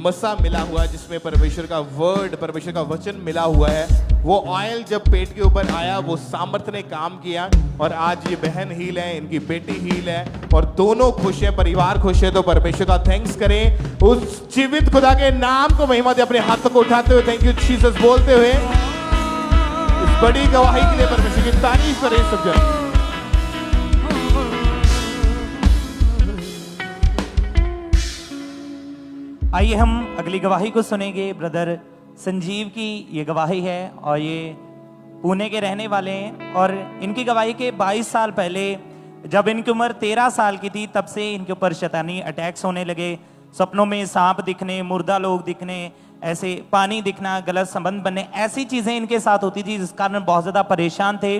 मसा मिला हुआ है, जिसमें परमेश्वर का वर्ड, परमेश्वर का वचन मिला हुआ है, वो ऑयल जब पेट के ऊपर आया वो सामर्थ्य ने काम किया और आज ये बहन हील है, इनकी बेटी हील है और दोनों खुश है, परिवार खुश है। तो परमेश्वर का थैंक्स करें, उस जीवित खुदा के नाम को महिमा दे। अपने हाथों को उठाते हुए थैंक यू जीसस बोलते हुए इस बड़ी गवाही के लिए परमेश्वर की तारीफ करें सब जन। आइए हम अगली गवाही को सुनेंगे। ब्रदर संजीव की ये गवाही है और ये पुणे के रहने वाले हैं और इनकी गवाही के 22 साल पहले जब इनकी उम्र 13 साल की थी तब से इनके ऊपर शैतानी अटैक्स होने लगे। सपनों में सांप दिखने, मुर्दा लोग दिखने, ऐसे पानी दिखना, गलत संबंध बनने, ऐसी चीजें इनके साथ होती थी जिस कारण बहुत ज्यादा परेशान थे।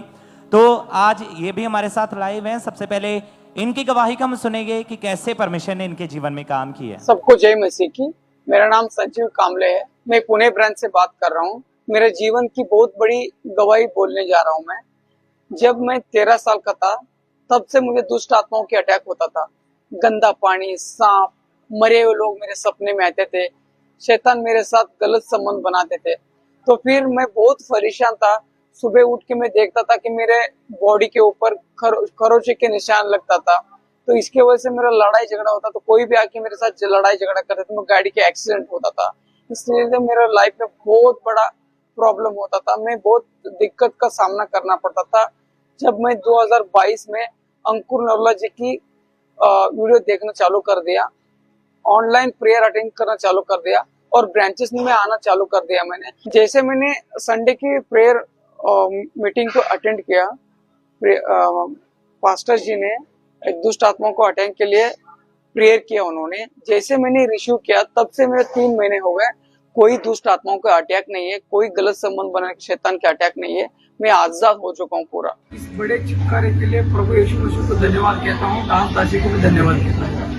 तो आज ये भी हमारे साथ लाइव हैं। सबसे पहले इनकी गवाही का हम सुनेंगे कि कैसे परमेश्वर ने इनके जीवन में काम किया। सबको जय मसीह की। मेरा नाम संजीव कामले है। मैं पुणे ब्रांच से बात कर रहा हूँ। मेरे जीवन की बहुत बड़ी गवाही बोलने जा रहा हूँ मैं। जब मैं 13 साल का था तब से मुझे दुष्ट आत्माओं के अटैक होता था। गंदा पानी, सांप, मरे हुए लोग मेरे सपने में आते थे। शैतान मेरे साथ गलत संबंध बनाते थे। तो फिर मैं बहुत परेशान था। सुबह उठ के मैं देखता था कि मेरे बॉडी के ऊपर खरोंचे के निशान लगता था। तो इसके वजह से मेरा लड़ाई झगड़ा होता। तो कोई भी आके मेरे साथ लड़ाई झगड़ा करता तो मैं गाड़ी के एक्सीडेंट होता था। इसलिए मेरा लाइफ में बहुत बड़ा प्रॉब्लम होता था। मैं बहुत दिक्कत का सामना करना पड़ता था। जब मैं 2022 में अंकुर नरोला जी की वीडियो देखना चालू कर दिया, ऑनलाइन प्रेयर अटेंड करना चालू कर दिया और ब्रांचेस में आना चालू कर दिया मैंने। जैसे मैंने संडे की प्रेयर मीटिंग को अटेंड किया, पास्टर जी ने एक दुष्ट आत्माओं को अटैक के लिए प्रेयर किया उन्होंने। जैसे मैंने रिसीव किया तब से मेरे 3 महीने हो गए, कोई दुष्ट आत्माओं का अटैक नहीं है, कोई गलत संबंध बना शैतान के अटैक नहीं है। मैं आजाद हो चुका हूँ पूरा। इस बड़े छुटकारे के लिए प्रभु यीशु मसीह को धन्यवाद कहता हूँ। दास दासी को भी धन्यवाद कहता हूँ।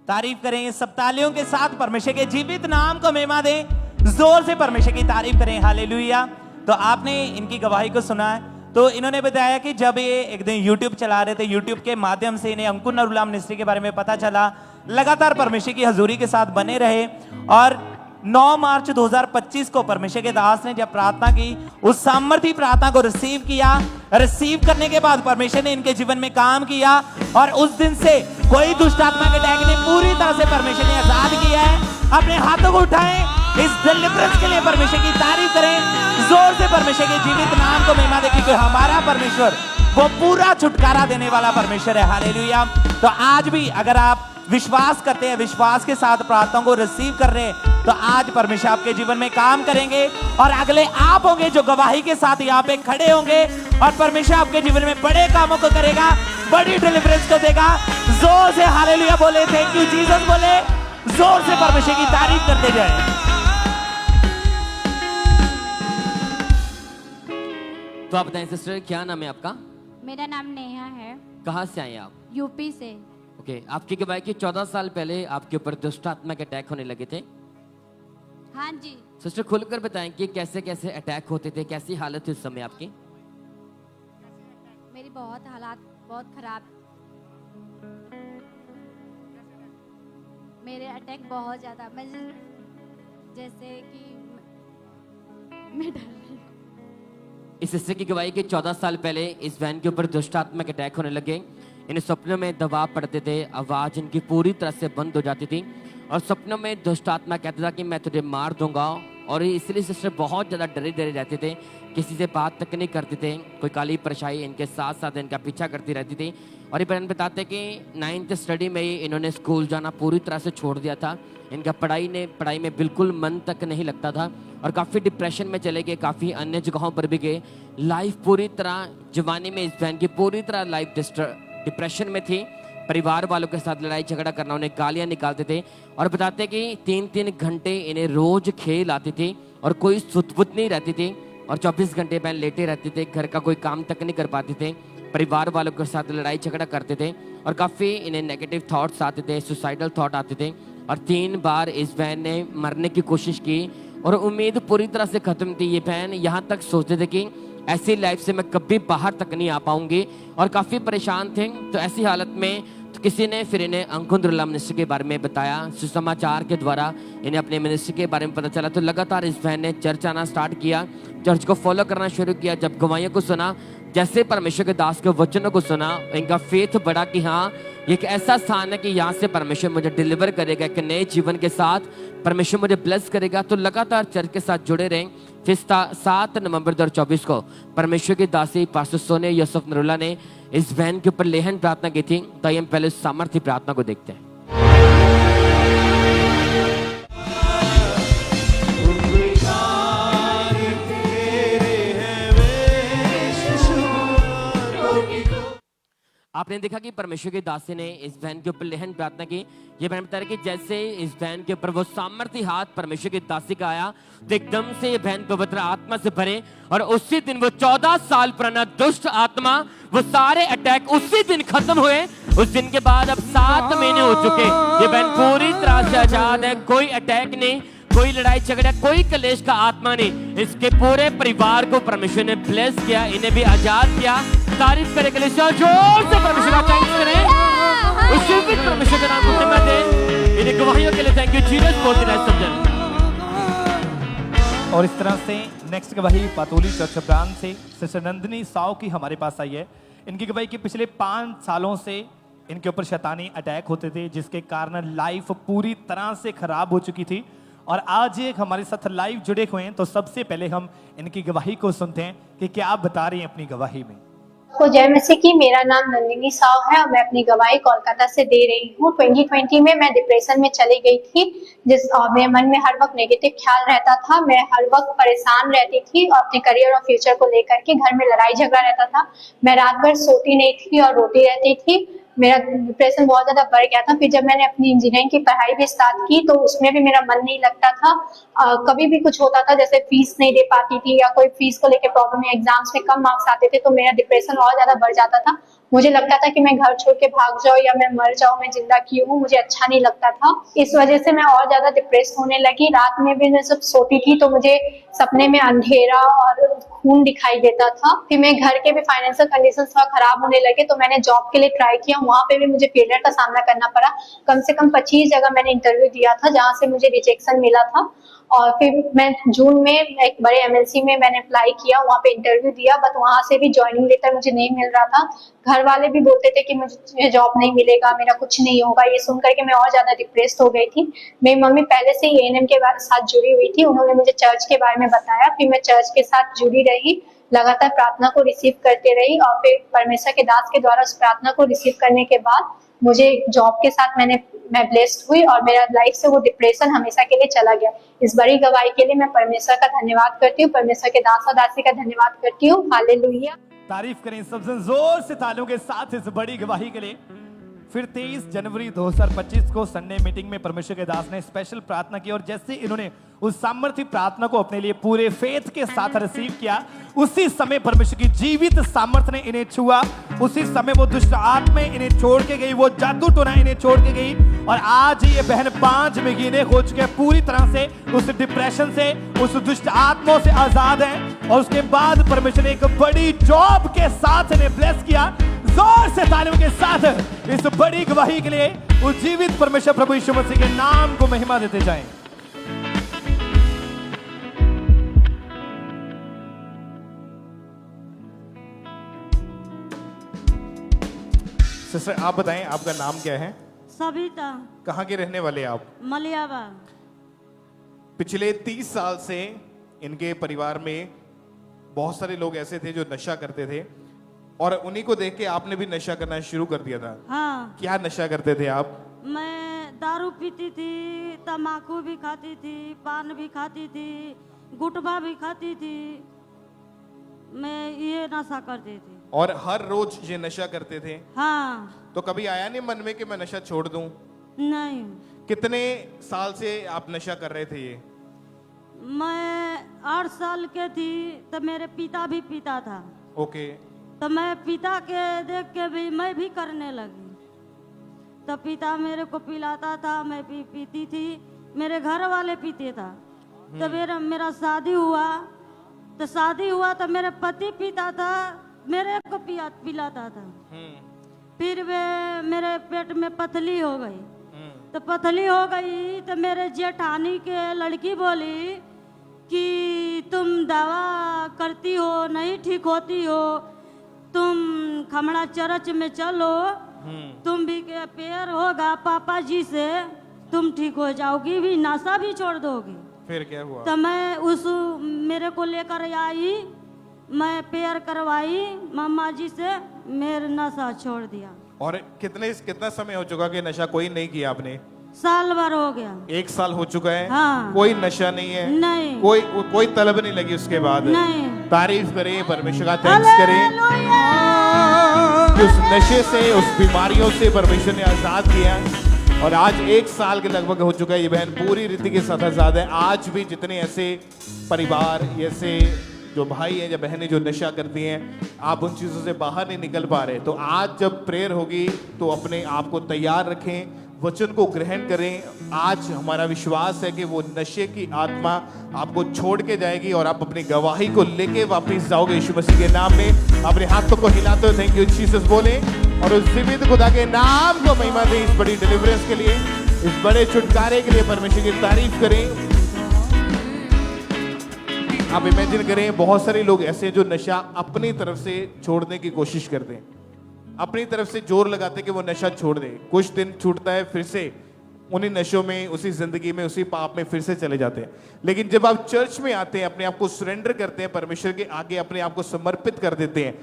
तारीफ करें सब तालियों के साथ, परमेश्वर के जीवित नाम को महिमा दें, जोर से परमेश्वर की तारीफ करें। हालेलुया। तो आपने इनकी गवाही को सुना है। तो इन्होंने बताया कि जब ये एक दिन YouTube चला रहे थे, YouTube के माध्यम से इन्हें अंकुर नरोला मिनिस्ट्री के बारे में पता चला। लगातार परमेश्वर की हजूरी के साथ बने रहे और 9 मार्च 2025 को परमेश्वर के दास ने जब प्रार्थना की, उस सामर्थी प्रार्थना को रिसीव किया। रिसीव करने के बाद परमेश्वर ने इनके जीवन में काम किया और उस दिन से कोई दुष्ट आत्मा के अटैक ने पूरी तरह से परमेश्वर ने आजाद किया है। अपने हाथों को उठाएं, इस डिलीवरेंस के लिए परमेश्वर की तारीफ करें। जोर से परमेश्वर के जीवित नाम को महिमा दें, क्योंकि हमारा परमेश्वर वो पूरा छुटकारा देने वाला परमेश्वर है। हालेलुया। तो आज भी अगर आप विश्वास करते हैं, विश्वास के साथ प्रार्थनाओं को रिसीव कर रहे हैं, तो आज परमेश्वर आपके जीवन में काम करेंगे और अगले आप होंगे जो गवाही के साथ यहाँ पे खड़े होंगे और परमेश्वर आपके जीवन में बड़े कामों को करेगा, बड़ी डिलीवरेंस को देगा। जोर से हालेलुया बोले, थैंक यू जीसस बोले, जोर से परमेश्वर की तारीफ करते जाए। तो आप बताएं सिस्टर, क्या नाम है आपका? मेरा नाम नेहा है। कहाँ से आए आप? यूपी से। ओके, आपकी गवाही कि 14 साल पहले आपके ऊपर दुष्ट आत्मा के अटैक होने लगे थे। हाँ जी। सिस्टर खुलकर बताएं कि कैसे कैसे अटैक होते थे, कैसी हालत थी उस समय आपकी? मेरी बहुत हालात बहुत खराब। मेरे अटैक बहुत ज्यादा, मैं जैसे कि मैं डर रही हूँ। इस हिस्से की गवाही कि 14 साल पहले इस बहन के ऊपर दुष्ट आत्मा के अटैक होने लगे। इन्हें सपनों में दबाव पड़ते थे, आवाज इनकी पूरी तरह से बंद हो जाती थी और सपनों में दुष्ट आत्मा कहता था कि मैं तुझे मार दूंगा। और इसलिए सिस्टर बहुत ज़्यादा डरे डरे रहते थे, किसी से बात तक नहीं करते थे। कोई काली परछाई इनके साथ साथ इनका पीछा करती रहती थी। और ये बहन बताते कि 9th स्टडी में ही इन्होंने स्कूल जाना पूरी तरह से छोड़ दिया था। इनका पढ़ाई में बिल्कुल मन तक नहीं लगता था और काफ़ी डिप्रेशन में चले गए, काफ़ी अन्य जगहों पर भी गए। लाइफ पूरी तरह, जवानी में इस बहन की पूरी तरह लाइफ डिप्रेशन में थी। परिवार वालों के साथ लड़ाई झगड़ा करना, उन्हें गालियां निकालते थे और बताते कि 3-3 घंटे इन्हें रोज खेल आती थी और कोई सुध-बुध नहीं रहती थी और 24 घंटे बहन लेटे रहते थे, घर का कोई काम तक नहीं कर पाते थे। परिवार वालों के साथ लड़ाई झगड़ा करते थे और काफ़ी इन्हें नेगेटिव थॉट्स आते थे, सुसाइडल थॉट आते थे और 3 बार इस बहन ने मरने की कोशिश की और उम्मीद पूरी तरह से ख़त्म थी। ये बहन यहाँ तक सोचते थे कि ऐसी लाइफ से मैं कभी बाहर तक नहीं आ पाऊंगी और काफ़ी परेशान थे। तो ऐसी हालत में तो किसी ने फिर इन्हें अंकुर नरोला मिनिस्ट्री के बारे में बताया। सुसमाचार के द्वारा इन्हें अपने मिनिस्ट्री के बारे में पता चला। तो लगातार इस बहन ने चर्च आना स्टार्ट किया, चर्च को फॉलो करना शुरू किया। जब गवाहियों को सुना, जैसे परमेश्वर के दास के वचनों को सुना, इनका फेथ बढ़ा कि हाँ, एक ऐसा स्थान है कि यहाँ से परमेश्वर मुझे डिलीवर करेगा, एक नए जीवन के साथ परमेश्वर मुझे ब्लेस करेगा। तो लगातार चर्च के साथ जुड़े रहें। फिर 7 नवंबर 2024 को परमेश्वर की दासी पास्टर सोनिया यूसुफ नरोला ने इस बहन के ऊपर लेहन प्रार्थना की थी। तो हम पहले सामर्थ्य प्रार्थना को देखते हैं। आपने देखा कि परमेश्वर के दासी ने इस बहन के ऊपर लेहन प्रार्थना की। ये बहन बता रही कि जैसे इस बहन के ऊपर वो सामर्थ्य हाथ परमेश्वर की दासी का आया, तो एकदम से ये बहन पवित्र आत्मा से भरे और उसी दिन वो 14 साल पुराना दुष्ट आत्मा, वो सारे अटैक उसी दिन खत्म हुए। उस दिन के बाद अब 7 महीने हो चुके, ये बहन पूरी तरह से आजाद है। कोई अटैक नहीं, कोई लड़ाई झगड़ा, कोई कलेश का आत्मा नहीं। इसके पूरे परिवार को परमेश्वर ने ब्लेस किया, इन्हें भी आजाद किया। तारीफ करे कलेसिया, जोर से परमेश्वर का थैंक्स करें। उसी भी परमेश्वर का नाम को धन्यवाद दें। इन्हें गवाहियों के लिए thank you Jesus for the rest of them. और इस तरह से नेक्स्ट गवाही पातोली चर्च ब्रांच से सिस्टर नंदिनी साव की हमारे पास आई है। इनकी गवाही कि पिछले 5 सालों से इनके ऊपर शैतानी अटैक होते थे, जिसके कारण लाइफ पूरी तरह से खराब हो चुकी थी। और आज ये हमारे साथ लाइव जुड़े हुए हैं, तो सबसे पहले हम इनकी गवाही को सुनते हैं कि क्या आप बता रही हैं अपनी गवाही में। को जय मसीह की। मेरा नाम नंदिनी साव है और मैं अपनी गवाही कोलकाता से दे रही हूँ। 2020 में मैं डिप्रेशन में चली गई थी, मेरे मन में हर वक्त नेगेटिव ख्याल रहता था। मैं हर वक्त परेशान रहती थी और अपने करियर और फ्यूचर को लेकर के। घर में लड़ाई झगड़ा रहता था, मैं रात भर सोती नहीं थी और रोती रहती थी। मेरा डिप्रेशन बहुत ज्यादा बढ़ गया था। फिर जब मैंने अपनी इंजीनियरिंग की पढ़ाई भी स्टार्ट की तो उसमें भी मेरा मन नहीं लगता था। कभी भी कुछ होता था, जैसे फीस नहीं दे पाती थी या कोई फीस को लेकर प्रॉब्लम या एग्जाम्स में कम मार्क्स आते थे तो मेरा डिप्रेशन और ज्यादा बढ़ जाता था। मुझे लगता था कि मैं घर छोड़ के भाग जाऊं या मैं मर जाऊं, मैं जिंदा क्यों हूँ, मुझे अच्छा नहीं लगता था। इस वजह से मैं और ज्यादा डिप्रेस होने लगी। रात में भी मैं जब सोती थी तो मुझे सपने में अंधेरा और खून दिखाई देता था। फिर मैं घर के भी फाइनेंशियल कंडीशन थोड़ा खराब होने लगे तो मैंने जॉब के लिए ट्राई किया, वहां पे भी मुझे फेलियर का सामना करना पड़ा। कम से कम 25 जगह मैंने इंटरव्यू दिया था जहाँ से मुझे रिजेक्शन मिला था। और फिर मैं जून में एक बड़े एमएनसी में मैंने अप्लाई किया, वहाँ पे इंटरव्यू दिया, बट वहां से भी ज्वाइनिंग लेटर मुझे नहीं मिल रहा था। घर वाले भी बोलते थे कि मुझे जॉब नहीं मिलेगा, मेरा कुछ नहीं होगा। ये सुन करके मैं और ज्यादा डिप्रेस्ड हो गई थी। मेरी मम्मी पहले से ही एएनएम के साथ जुड़ी हुई थी, उन्होंने मुझे चर्च के बारे में बताया। फिर मैं चर्च के साथ जुड़ी रही, लगातार प्रार्थना को रिसीव करते रही और फिर परमेश्वर के दास के द्वारा उस प्रार्थना को रिसीव करने के बाद मुझे जॉब के साथ मैं ब्लेस्ड हुई और मेरा लाइफ से वो डिप्रेशन हमेशा के लिए चला गया। इस बड़ी गवाही के लिए मैं परमेश्वर का धन्यवाद करती हूँ, परमेश्वर के दास और दासी का धन्यवाद करती हूँ। हालेलुया। तारीफ करें सबसे जोर से तालियों के साथ इस बड़ी गवाही के लिए। फिर 23 जनवरी 2025 को संडे मीटिंग में परमेश्वर के दास ने स्पेशल प्रार्थना की और जैसे इन्होंने उस सामर्थ्य प्रार्थना को अपने लिए पूरे फेथ के साथ रिसीव किया, उसी समय परमेश्वर की जीवित सामर्थ्य ने इन्हें छुआ। उसी समय वो दुष्ट आत्माएं इन्हें छोड़ के गई, वो जादू टोना इन्हें छोड़ के गई और आज ये बहन 5 महीने हो चुके हैं पूरी तरह से उस डिप्रेशन से, उस दुष्ट आत्माओं से आजाद है। और उसके बाद परमेश्वर ने एक बड़ी जॉब के साथ इन्हें ब्लेस किया। जोर से तालियों के साथ इस बड़ी गवाही के लिए उस जीवित परमेश्वर प्रभु यीशु मसीह के नाम को महिमा देते जाएं। सिस्टर आप बताएं आपका नाम क्या है? सविता। कहाँ के रहने वाले आप? मलियाबाग। पिछले 30 साल से इनके परिवार में बहुत सारे लोग ऐसे थे जो नशा करते थे और उन्हीं को देख के आपने भी नशा करना शुरू कर दिया था। हाँ। क्या नशा करते थे आप? मैं दारू पीती थी, तम्बाकू भी खाती थी, पान भी खाती थी, गुटखा भी खाती थी। मैं ये नशा करती थी। और हर रोज ये नशा करते थे? हाँ। तो कभी आया नहीं मन में कि मैं नशा छोड़ दूं? नहीं। कितने साल से आप नशा कर रहे थे ये? मैं 8 साल के थी तो मेरे पिता भी पीता था। ओके। तो मैं पिता के देख के भी मैं भी करने लगी। तो पिता मेरे को पिलाता था, मैं भी पीती थी, मेरे घर वाले पीते था। तो मेरा शादी हुआ तो मेरे पति पीता था, मेरे को पिलाता था। फिर वे मेरे पेट में पथली हो गई। तो पथली हो गई तो मेरे जेठानी के लड़की बोली कि तुम दवा करती हो, नहीं ठीक होती हो, तुम खमड़ा चर्च में चलो, तुम भी के प्रेयर होगा पापा जी से, तुम ठीक हो जाओगी, भी नशा भी छोड़ दोगी। फिर क्या हुआ? तो मैं मेरे को लेकर आई, मैं प्रेयर करवाई मामा जी से, मेरा नशा छोड़ दिया। और कितना समय हो चुका कि नशा कोई नहीं किया आपने? साल भर हो गया। 1 साल हो चुका है? हाँ। कोई नशा नहीं है? नहीं। कोई तलब नहीं लगी उसके बाद? नहीं। तारीफ करें परमेश्वर का, थैंक्स करें कि उस नशे से, उस बीमारियों से परमेश्वर ने आजाद किया। और आज 1 साल के लगभग हो चुका है, ये बहन पूरी रीति के साथ आजाद है। आज भी जितने ऐसे परिवार, ऐसे जो भाई हैं या बहनें जो नशा करती हैं, आप उन चीज़ों से बाहर नहीं निकल पा रहे, तो आज जब प्रेयर होगी तो अपने आप को तैयार रखें, वचन को ग्रहण करें। आज हमारा विश्वास है कि वो नशे की आत्मा आपको छोड़ के जाएगी और आप अपनी गवाही को लेके वापस जाओगे यीशु मसीह के नाम में। अपने हाथों को हिलाते हुए थैंक यू जीसस बोले और उस जीवित खुदा के नाम को महिमा दें इस बड़ी डिलीवरेंस के लिए, इस बड़े छुटकारे के लिए परमेश्वर की तारीफ करें। आप इमेजिन करें, बहुत सारे लोग ऐसे जो नशा अपनी तरफ से छोड़ने की कोशिश करते हैं, अपनी तरफ से जोर लगाते कि वो नशा छोड़ दे, कुछ दिन छूटता है, फिर से उन्हीं नशों में, उसी जिंदगी में, उसी पाप में फिर से चले जाते हैं। लेकिन जब आप चर्च में आते हैं, अपने आप को सरेंडर करते हैं, परमेश्वर के आगे अपने आप को समर्पित कर देते हैं,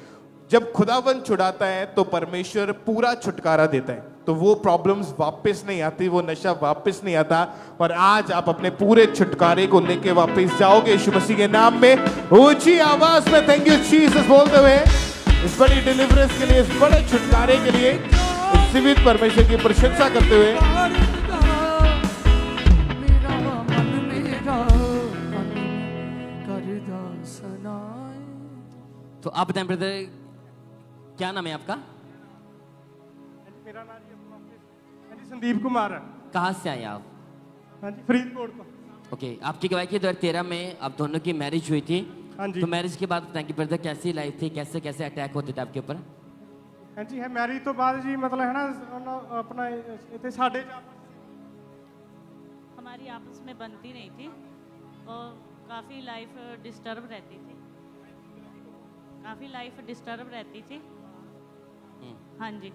जब खुदावन छुड़ाता है तो परमेश्वर पूरा छुटकारा देता है, तो वो प्रॉब्लम्स वापस नहीं आती, वो नशा वापस नहीं आता। और आज आप अपने पूरे छुटकारे को लेके वापस जाओगे यीशु मसीह के नाम में। ऊंची आवाज में थैंक यू जीसस बोलते हुए इस बड़ी डिलीवरेंस के लिए, इस बड़े छुटकारे के लिए इस जीवित परमेश्वर की प्रशंसा करते हुए तो आप बताएं ब्रदर, क्या नाम है आपका? मेरा नाम संदीप कुमार है। कहाँ से आए आप? हाँ जी, फरीदकोट को। ओके, आपकी गवाही की 2013 में आप दोनों की मैरिज हुई थी। हाँ जी। तो मैरिज के बाद बताएं कि ब्रदर कैसी लाइफ थी, कैसे कैसे अटैक होते थे आपके ऊपर? हाँ जी, है मैरिज तो बाद जी मतलब है ना अपना इतने साढ़े हमारी आपस में बनती नहीं थी और काफ़ी लाइफ डिस्टर्ब रहती थी, काफ़ी लाइफ डिस्टर्ब रहती थी। हाँ जी।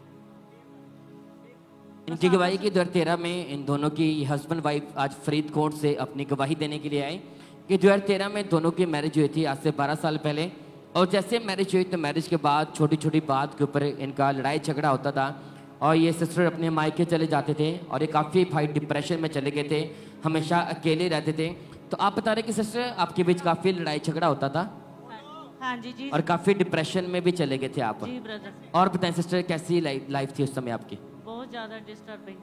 इनकी गवाही की 2013 में इन दोनों की हस्बैंड वाइफ आज फरीदकोट से अपनी गवाही देने के लिए आए कि 2013 में दोनों की मैरिज हुई थी आज से 12 साल पहले। और जैसे मैरिज हुई तो मैरिज के बाद छोटी छोटी बात के ऊपर इनका लड़ाई झगड़ा होता था और ये सिस्टर अपने मायके चले जाते थे और ये काफ़ी फाइट डिप्रेशन में चले गए थे, हमेशा अकेले रहते थे। तो आप बता रहे कि सिस्टर आपके बीच काफ़ी लड़ाई झगड़ा होता था? हाँ जी जी। और काफ़ी डिप्रेशन में भी चले गए थे आप? जी ब्रदर। और बताएं सिस्टर कैसी लाइफ थी उस समय आपकी? बहुत ज़्यादा डिस्टर्बिंग।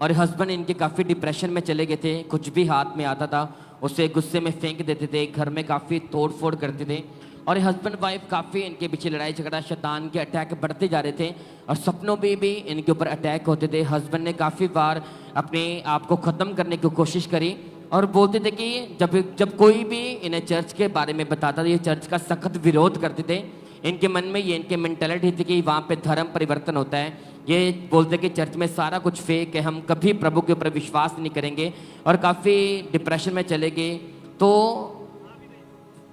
और हस्बैंड इनके काफ़ी डिप्रेशन में चले गए थे, कुछ भी हाथ में आता था उसे गुस्से में फेंक देते थे, घर में काफ़ी तोड़ फोड़ करते थे। और हस्बैंड वाइफ काफ़ी इनके पीछे लड़ाई झगड़ा, शैतान के अटैक बढ़ते जा रहे थे और सपनों में भी इनके ऊपर अटैक होते थे। हस्बैंड ने काफ़ी बार अपने आप को ख़त्म करने की कोशिश करी और बोलते थे कि जब कोई भी इन्हें चर्च के बारे में बताता था, ये चर्च का सख्त विरोध करते थे। इनके मन में ये इनके मेंटालिटी थी कि वहाँ पे धर्म परिवर्तन होता है। ये बोलते कि चर्च में सारा कुछ फेक है, हम कभी प्रभु के ऊपर विश्वास नहीं करेंगे और काफ़ी डिप्रेशन में चले गए। तो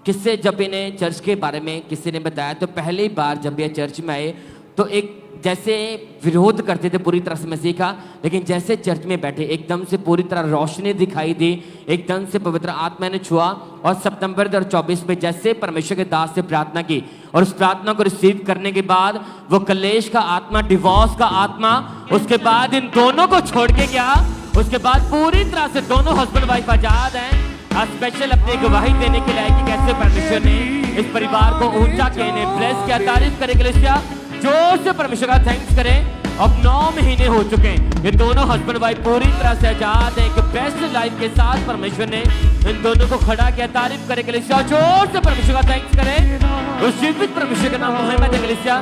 किससे जब इन्हें चर्च के बारे में किसी ने बताया तो पहली बार जब ये चर्च में आए तो एक जैसे विरोध करते थे पूरी तरह से मसीह का, लेकिन जैसे चर्च में बैठे एकदम से पूरी तरह रोशनी दिखाई दी, एकदम से पवित्र आत्मा ने छुआ। और सितंबर 2024 में जैसे परमेश्वर के दास से प्रार्थना की और उस प्रार्थना को रिसीव करने के बाद वो कलेश का आत्मा, डिवोर्स का आत्मा उसके बाद इन दोनों को छोड़ के गया। उसके बाद पूरी तरह से दोनों हस्बैंड वाइफ आजाद हैं। आज स्पेशल अपनी गवाही देने के लिए कि कैसे परमेश्वर ने इस परिवार को ऊंचा किया, इन्हें ब्लेस किया। तारीफ करेंगे लिस्टिया, जोर से परमेश्वर का थैंक्स करें। अब 9 महीने हो चुके हैं, ये दोनों हस्बैंड वाइफ पूरी तरह से आजाद है। एक बेस्ट लाइफ के साथ परमेश्वर ने इन दोनों को खड़ा किया। तारीफ करेंगे लिस्टिया, जोर से परमेश्वर का थैंक्स करें। उस जीवित परमेश्वर का नाम महिमा देंगे लिस्टिया।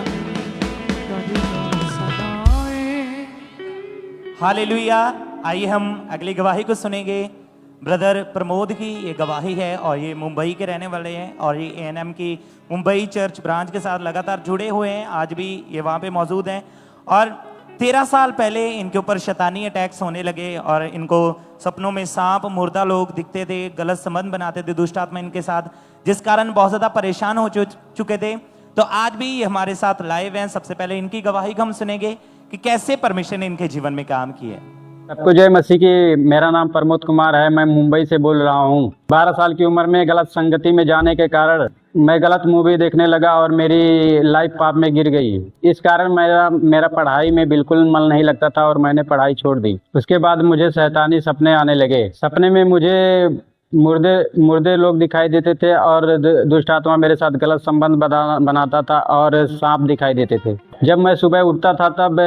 हालेलुया। आइए हम अगली गवाही को सुनेंगे। ब्रदर प्रमोद की ये गवाही है और ये मुंबई के रहने वाले हैं और ये A&M की मुंबई चर्च ब्रांच के साथ लगातार जुड़े हुए हैं, आज भी ये वहाँ पे मौजूद हैं। और 13 साल पहले इनके ऊपर शैतानी अटैक्स होने लगे और इनको सपनों में सांप, मुर्दा लोग दिखते थे, गलत संबंध बनाते थे दुष्ट आत्मा इनके साथ, जिस कारण बहुत ज़्यादा परेशान हो चुके थे। तो आज भी ये हमारे साथ लाइव हैं। सबसे पहले इनकी गवाही को हम सुनेंगे कि कैसे परमेश्वर ने इनके जीवन में काम किया है। सबको जय मसीह की। मेरा नाम प्रमोद कुमार है, मैं मुंबई से बोल रहा हूँ। 12 साल की उम्र में गलत संगति में जाने के कारण मैं गलत मूवी देखने लगा और मेरी लाइफ पाप में गिर गई। इस कारण मेरा पढ़ाई में बिल्कुल मन नहीं लगता था और मैंने पढ़ाई छोड़ दी। उसके बाद मुझे शैतानी सपने आने लगे। सपने में मुझे मुर्दे लोग दिखाई देते थे और दुष्ट आत्मा मेरे साथ गलत संबंध बनाता था और सांप दिखाई देते थे। जब मैं सुबह उठता था तब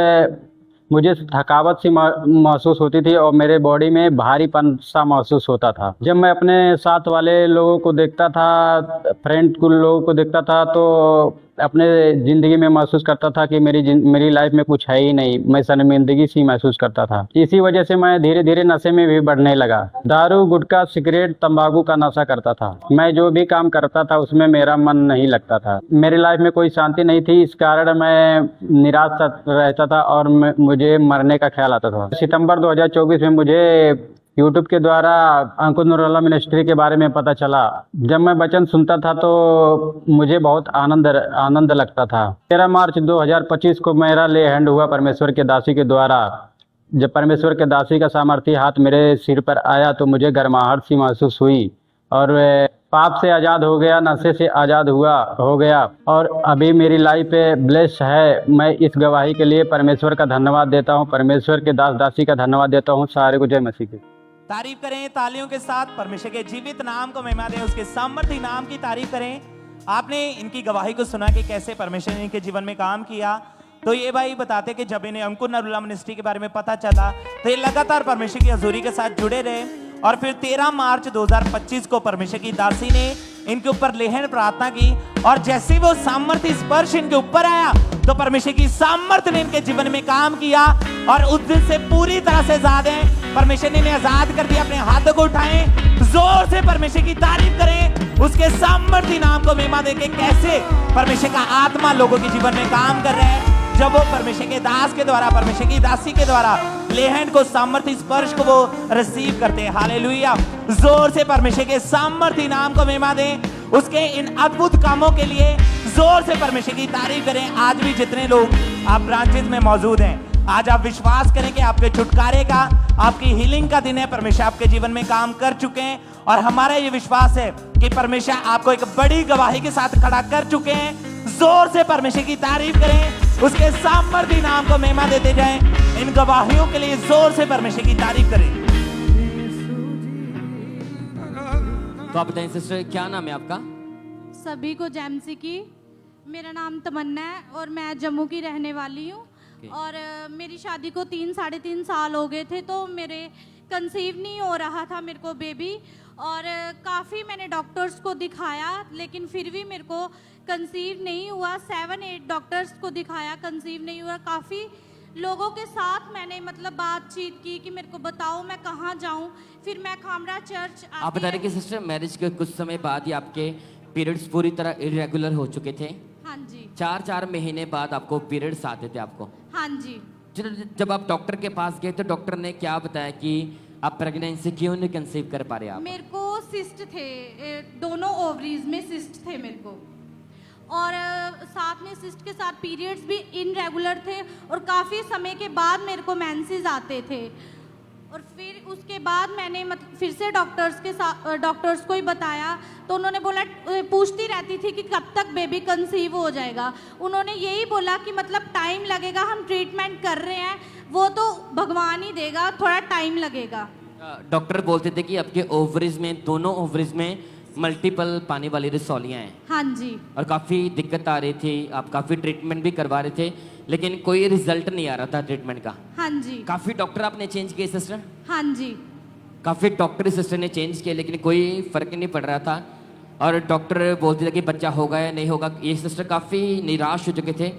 मुझे थकावट सी महसूस होती थी और मेरे बॉडी में भारीपन सा महसूस होता था। जब मैं अपने साथ वाले लोगों को देखता था, फ्रेंड को लोगों को देखता था, तो अपने ज़िंदगी में महसूस करता था कि मेरी लाइफ में कुछ है ही नहीं। मैं शर्मिंदगी सी महसूस करता था। इसी वजह से मैं धीरे धीरे नशे में भी बढ़ने लगा। दारू, गुटखा, सिगरेट, तंबाकू का नशा करता था। मैं जो भी काम करता था उसमें मेरा मन नहीं लगता था। मेरी लाइफ में कोई शांति नहीं थी। इस कारण मैं निराश रहता था और मुझे मरने का ख्याल आता था। सितंबर 2024 में मुझे यूट्यूब के द्वारा अंकुर नूरुल्लाह मिनिस्ट्री के बारे में पता चला। जब मैं वचन सुनता था तो मुझे बहुत आनंद लगता था। 13 मार्च 2025 को मेरा ले हैंड हुआ परमेश्वर के दासी के द्वारा। जब परमेश्वर के दासी का सामर्थी हाथ मेरे सिर पर आया तो मुझे गर्माहट सी महसूस हुई और पाप से आज़ाद हो गया, नशे से आज़ाद हो गया और अभी मेरी लाइफ ब्लेस है। मैं इस गवाही के लिए परमेश्वर का धन्यवाद देता हूँ, परमेश्वर के दास दासी का धन्यवाद देता हूँ। सारे को जय मसीह की। तारीफ करें तालियों के साथ, परमेश्वर के जीवित नाम को महिमा दें, उसके सामर्थी नाम की तारीफ करें। आपने इनकी गवाही को सुना कि कैसे परमेश्वर ने इनके जीवन में काम किया। तो ये भाई बताते कि जब इन्हें अंकुर नूरुल्लाह मिनिस्ट्री के बारे में पता चला तो ये लगातार परमेश्वर की हजूरी के साथ जुड़े रहे और फिर 13 मार्च 2025 को परमेश्वर की दासी ने इनके ऊपर लेहन प्रार्थना की और जैसे वो सामर्थ्य स्पर्श इनके ऊपर आया तो परमेश्वर की सामर्थ्य ने इनके जीवन में काम किया और उस दिन से पूरी तरह से आजाद हैं। परमेश्वर ने इन्हें आजाद कर दिया। अपने हाथों को उठाएं, जोर से परमेश्वर की तारीफ करें, उसके सामर्थ्य नाम को महिमा देके कैसे परमेश्वर का आत्मा लोगों के जीवन में काम कर रहा है। जब वो परमेश्वर के दास के द्वारा, परमेश्वर की दासी के द्वारा लेहन को सामर्थ्य स्पर्श को वो रिसीव करते हैं। हालेलुया। जोर से परमेश्वर के सामर्थ्य नाम को महिमा दें, उसके इन अद्भुत कामों के लिए जोर से परमेश्वर की तारीफ करें। आज भी जितने लोग आप ब्रांचेज में मौजूद हैं, आज आप विश्वास करें कि आपके छुटकारे का, आपकी हीलिंग का दिन है। परमेश्वर आपके जीवन में काम कर चुके हैं और हमारा ये विश्वास है कि परमेश्वर आपको एक बड़ी गवाही के साथ खड़ा कर चुके हैं। जोर से परमेश्वर की तारीफ करें, उसके सामर्थ्य नाम को महिमा देते जाएं। इन गवाहियों के लिए जोर से परमेश्वर की तारीफ करें। तो आप बताएं सिस्टर, क्या नाम है आपका? सभी को जैमसी की। मेरा नाम तमन्ना है और मैं जम्मू की रहने वाली हूँ। और मेरी शादी को 3-3.5 साल हो गए थे तो मेरे कंसीव नहीं हो रहा था मेरे को बेबी। और काफ़ी मैंने डॉक्टर्स को दिखाया लेकिन फिर भी मेरे को कंसीव नहीं हुआ। 7-8 डॉक्टर्स को दिखाया, कंसीव नहीं हुआ। काफ़ी लोगों के साथ मैंने मतलब बातचीत की कि मेरे को बताओ मैं कहाँ जाऊँ। फिर मैं खामरा चर्च। आप बता रहे कि सिस्टर मैरिज के कुछ समय बाद ही आपके पीरियड्स पूरी तरह इरेगुलर हो चुके थे। हाँ जी। 4 महीने बाद आपको पीरियड्स आते थे आपको। हाँ जी। जब आप डॉक्टर के पास गए तो डॉक्टर ने क्या बताया कि आप प्रेगनेंसी क्यों नहीं कंसीव कर पा रहे आप? मेरे को सिस्ट थे, दोनों ओवरीज में सिस्ट थे मेरे को। और साथ में सिस्ट के साथ पीरियड्स भी इनरेगुलर थे और काफ़ी समय के बाद मेरे को मेंसेस आते थे। और फिर उसके बाद मैंने फिर से डॉक्टर्स को ही बताया तो उन्होंने बोला, पूछती रहती थी कि कब तक बेबी कंसीव हो जाएगा। उन्होंने यही बोला कि मतलब टाइम लगेगा, हम ट्रीटमेंट कर रहे हैं, वो तो भगवान ही देगा, थोड़ा टाइम लगेगा। डॉक्टर बोलते थे कि आपके ओवरीज में, दोनों ओवरीज में मल्टीपल पानी वाली रसौलियाँ हैं। हाँ जी। और काफ़ी दिक्कत आ रही थी, आप काफ़ी ट्रीटमेंट भी करवा रहे थे लेकिन कोई रिजल्ट नहीं आ रहा था ट्रीटमेंट का। हाँ जी। काफ़ी डॉक्टर आपने चेंज किए सिस्टर? हाँ जी। काफ़ी डॉक्टर सिस्टर ने चेंज किए लेकिन कोई फ़र्क नहीं पड़ रहा था और डॉक्टर बोलते थे कि बच्चा होगा या नहीं होगा। ये सिस्टर काफ़ी निराश हो चुके थे।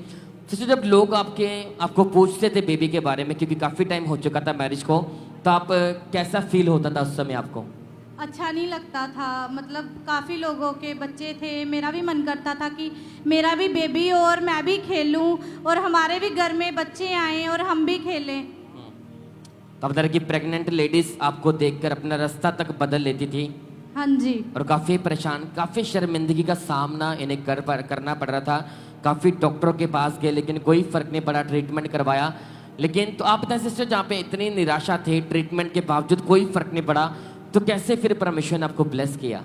सिस्टर जब लोग आपको पूछते थे बेबी के बारे में, क्योंकि काफ़ी टाइम हो चुका था मैरिज को, तो आप कैसा फील होता था उस समय आपको? अच्छा नहीं लगता था। मतलब काफ़ी लोगों के बच्चे थे, मेरा भी मन करता था कि मेरा भी बेबी हो और मैं भी खेलूं और हमारे भी घर में बच्चे आए और हम भी खेलें। तो आप कि प्रेग्नेंट लेडीज आपको देखकर अपना रास्ता तक बदल लेती थी। हाँ जी। और काफ़ी परेशान, काफ़ी शर्मिंदगी का सामना इन्हें करना पड़ रहा था। काफ़ी डॉक्टरों के पास गए लेकिन कोई फ़र्क नहीं पड़ा, ट्रीटमेंट करवाया लेकिन। तो आप बताएं सिस्टर, जहाँ पे इतनी निराशा थी, ट्रीटमेंट के बावजूद कोई फ़र्क नहीं पड़ा, तो कैसे फिर परमेश्वर ने आपको ब्लेस किया?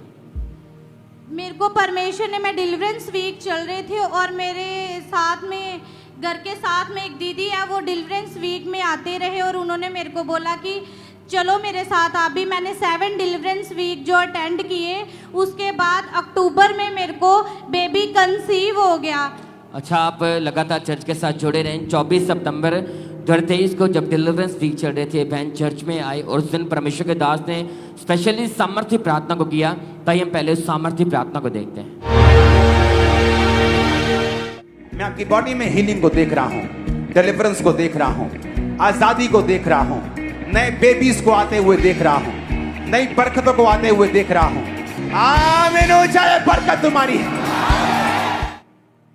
मेरे को परमेश्वर ने, मैं डिलीवरेंस वीक चल रही थी और मेरे साथ में, घर के साथ में एक दीदी है, वो डिलीवरेंस वीक में आते रहे और उन्होंने मेरे को बोला कि चलो मेरे साथ आप भी। मैंने 7 डिलीवरेंस वीक जो अटेंड किए, उसके बाद अक्टूबर में मेरे को बेबी कंसीव हो गया। अच्छा, आप लगातार चर्च के साथ जुड़े रहे। 24 सितंबर घर 23 को जब डिलीवरेंस वीक चल रहे थे, बहन चर्च में आई और उस दिन परमेश्वर के दास ने स्पेशली सामर्थ्य प्रार्थना को किया। ताकि हम पहले उस सामर्थ्य प्रार्थना को देखते हैं। मैं आपकी बॉडी में हीलिंग को देख रहा हूं, डिलीवरेंस को देख रहा हूं, आजादी को देख रहा हूं, नए बेबीज को आते हुए देख रहा हूं, नई बरकतों को आते हुए देख रहा हूं। आमीन हो जाए बरकत तुम्हारी।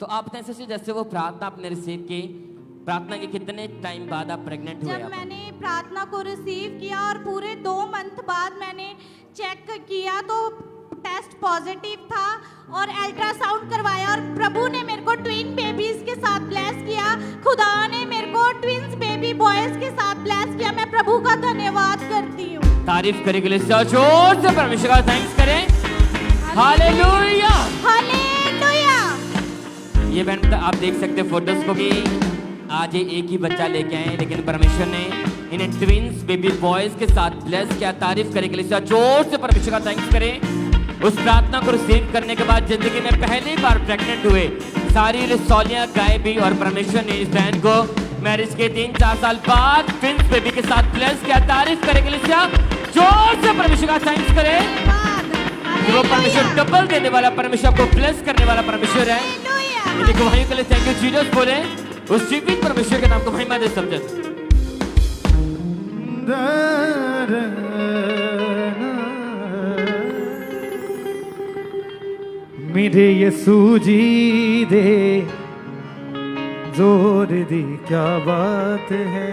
तो आप जैसे वो प्रार्थना आपने रिसीव की, प्रार्थना के कितने टाइम बाद आप प्रेग्नेंट हुए? जब मैंने प्रार्थना को रिसीव किया और पूरे 2 मंथ बाद मैंने चेक किया तो टेस्ट पॉजिटिव था और अल्ट्रासाउंड करवाया और प्रभु ने मेरे को ट्विन बेबीज के साथ ब्लेस किया। खुदा ने मेरे को ट्विंस बेबी बॉयज के साथ ब्लेस किया। मैं प्रभु का धन्यवाद करती हूँ। तारीफ करे के लिए जोर से परमेश्वर का थैंक्स करें। Hallelujah hallelujah. ये बहन आप देख सकते हैं फोटोज को भी आज ये एक ही बच्चा लेके आए, लेकिन परमेश्वर ने इन्हें ट्विंस बेबी बॉयज के साथ ब्लेस किया। तारीफ करे के लिए जोर से परमेश्वर का थैंक्स करें। उस प्रार्थना को रिसीव करने के बाद जिंदगी में पहली बार प्रेग्नेंट हुए, सारी रसौलियां गायबी और परमेश्वर ने इस बहन को मैरिज के 3-4 साल बाद ट्विंस बेबी के साथ ब्लेस किया। तारीफ करे के लिए जोर से परमेश्वर का थैंक्स करें। वो परमेश्वर डबल देने वाला परमेश्वर को ब्लेस करने वाला परमेश्वर है। इन्हीं गवाहियों के लिए थैंक यू जीसस बोले। उस जीवित परमेश्वर के नाम को महिमा दे सब जन। मेरे यीशु जी दे जोर दी क्या बात है,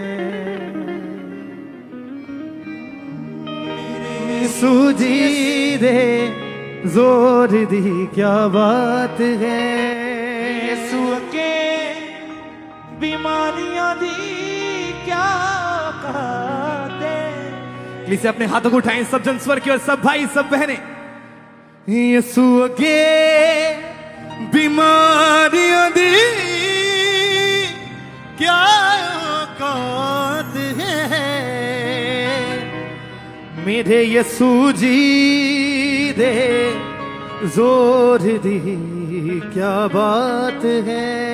यीशु जी दे जोर दी क्या बात है, यीशु के बीमारियां दी क्या बात है। इसे अपने हाथों को उठाएं सब जन स्वर की और सब भाई सब बहनें। यीशु के बीमारियां दी क्या औकात है, मेरे यीशु जी दे जोर दी क्या बात है।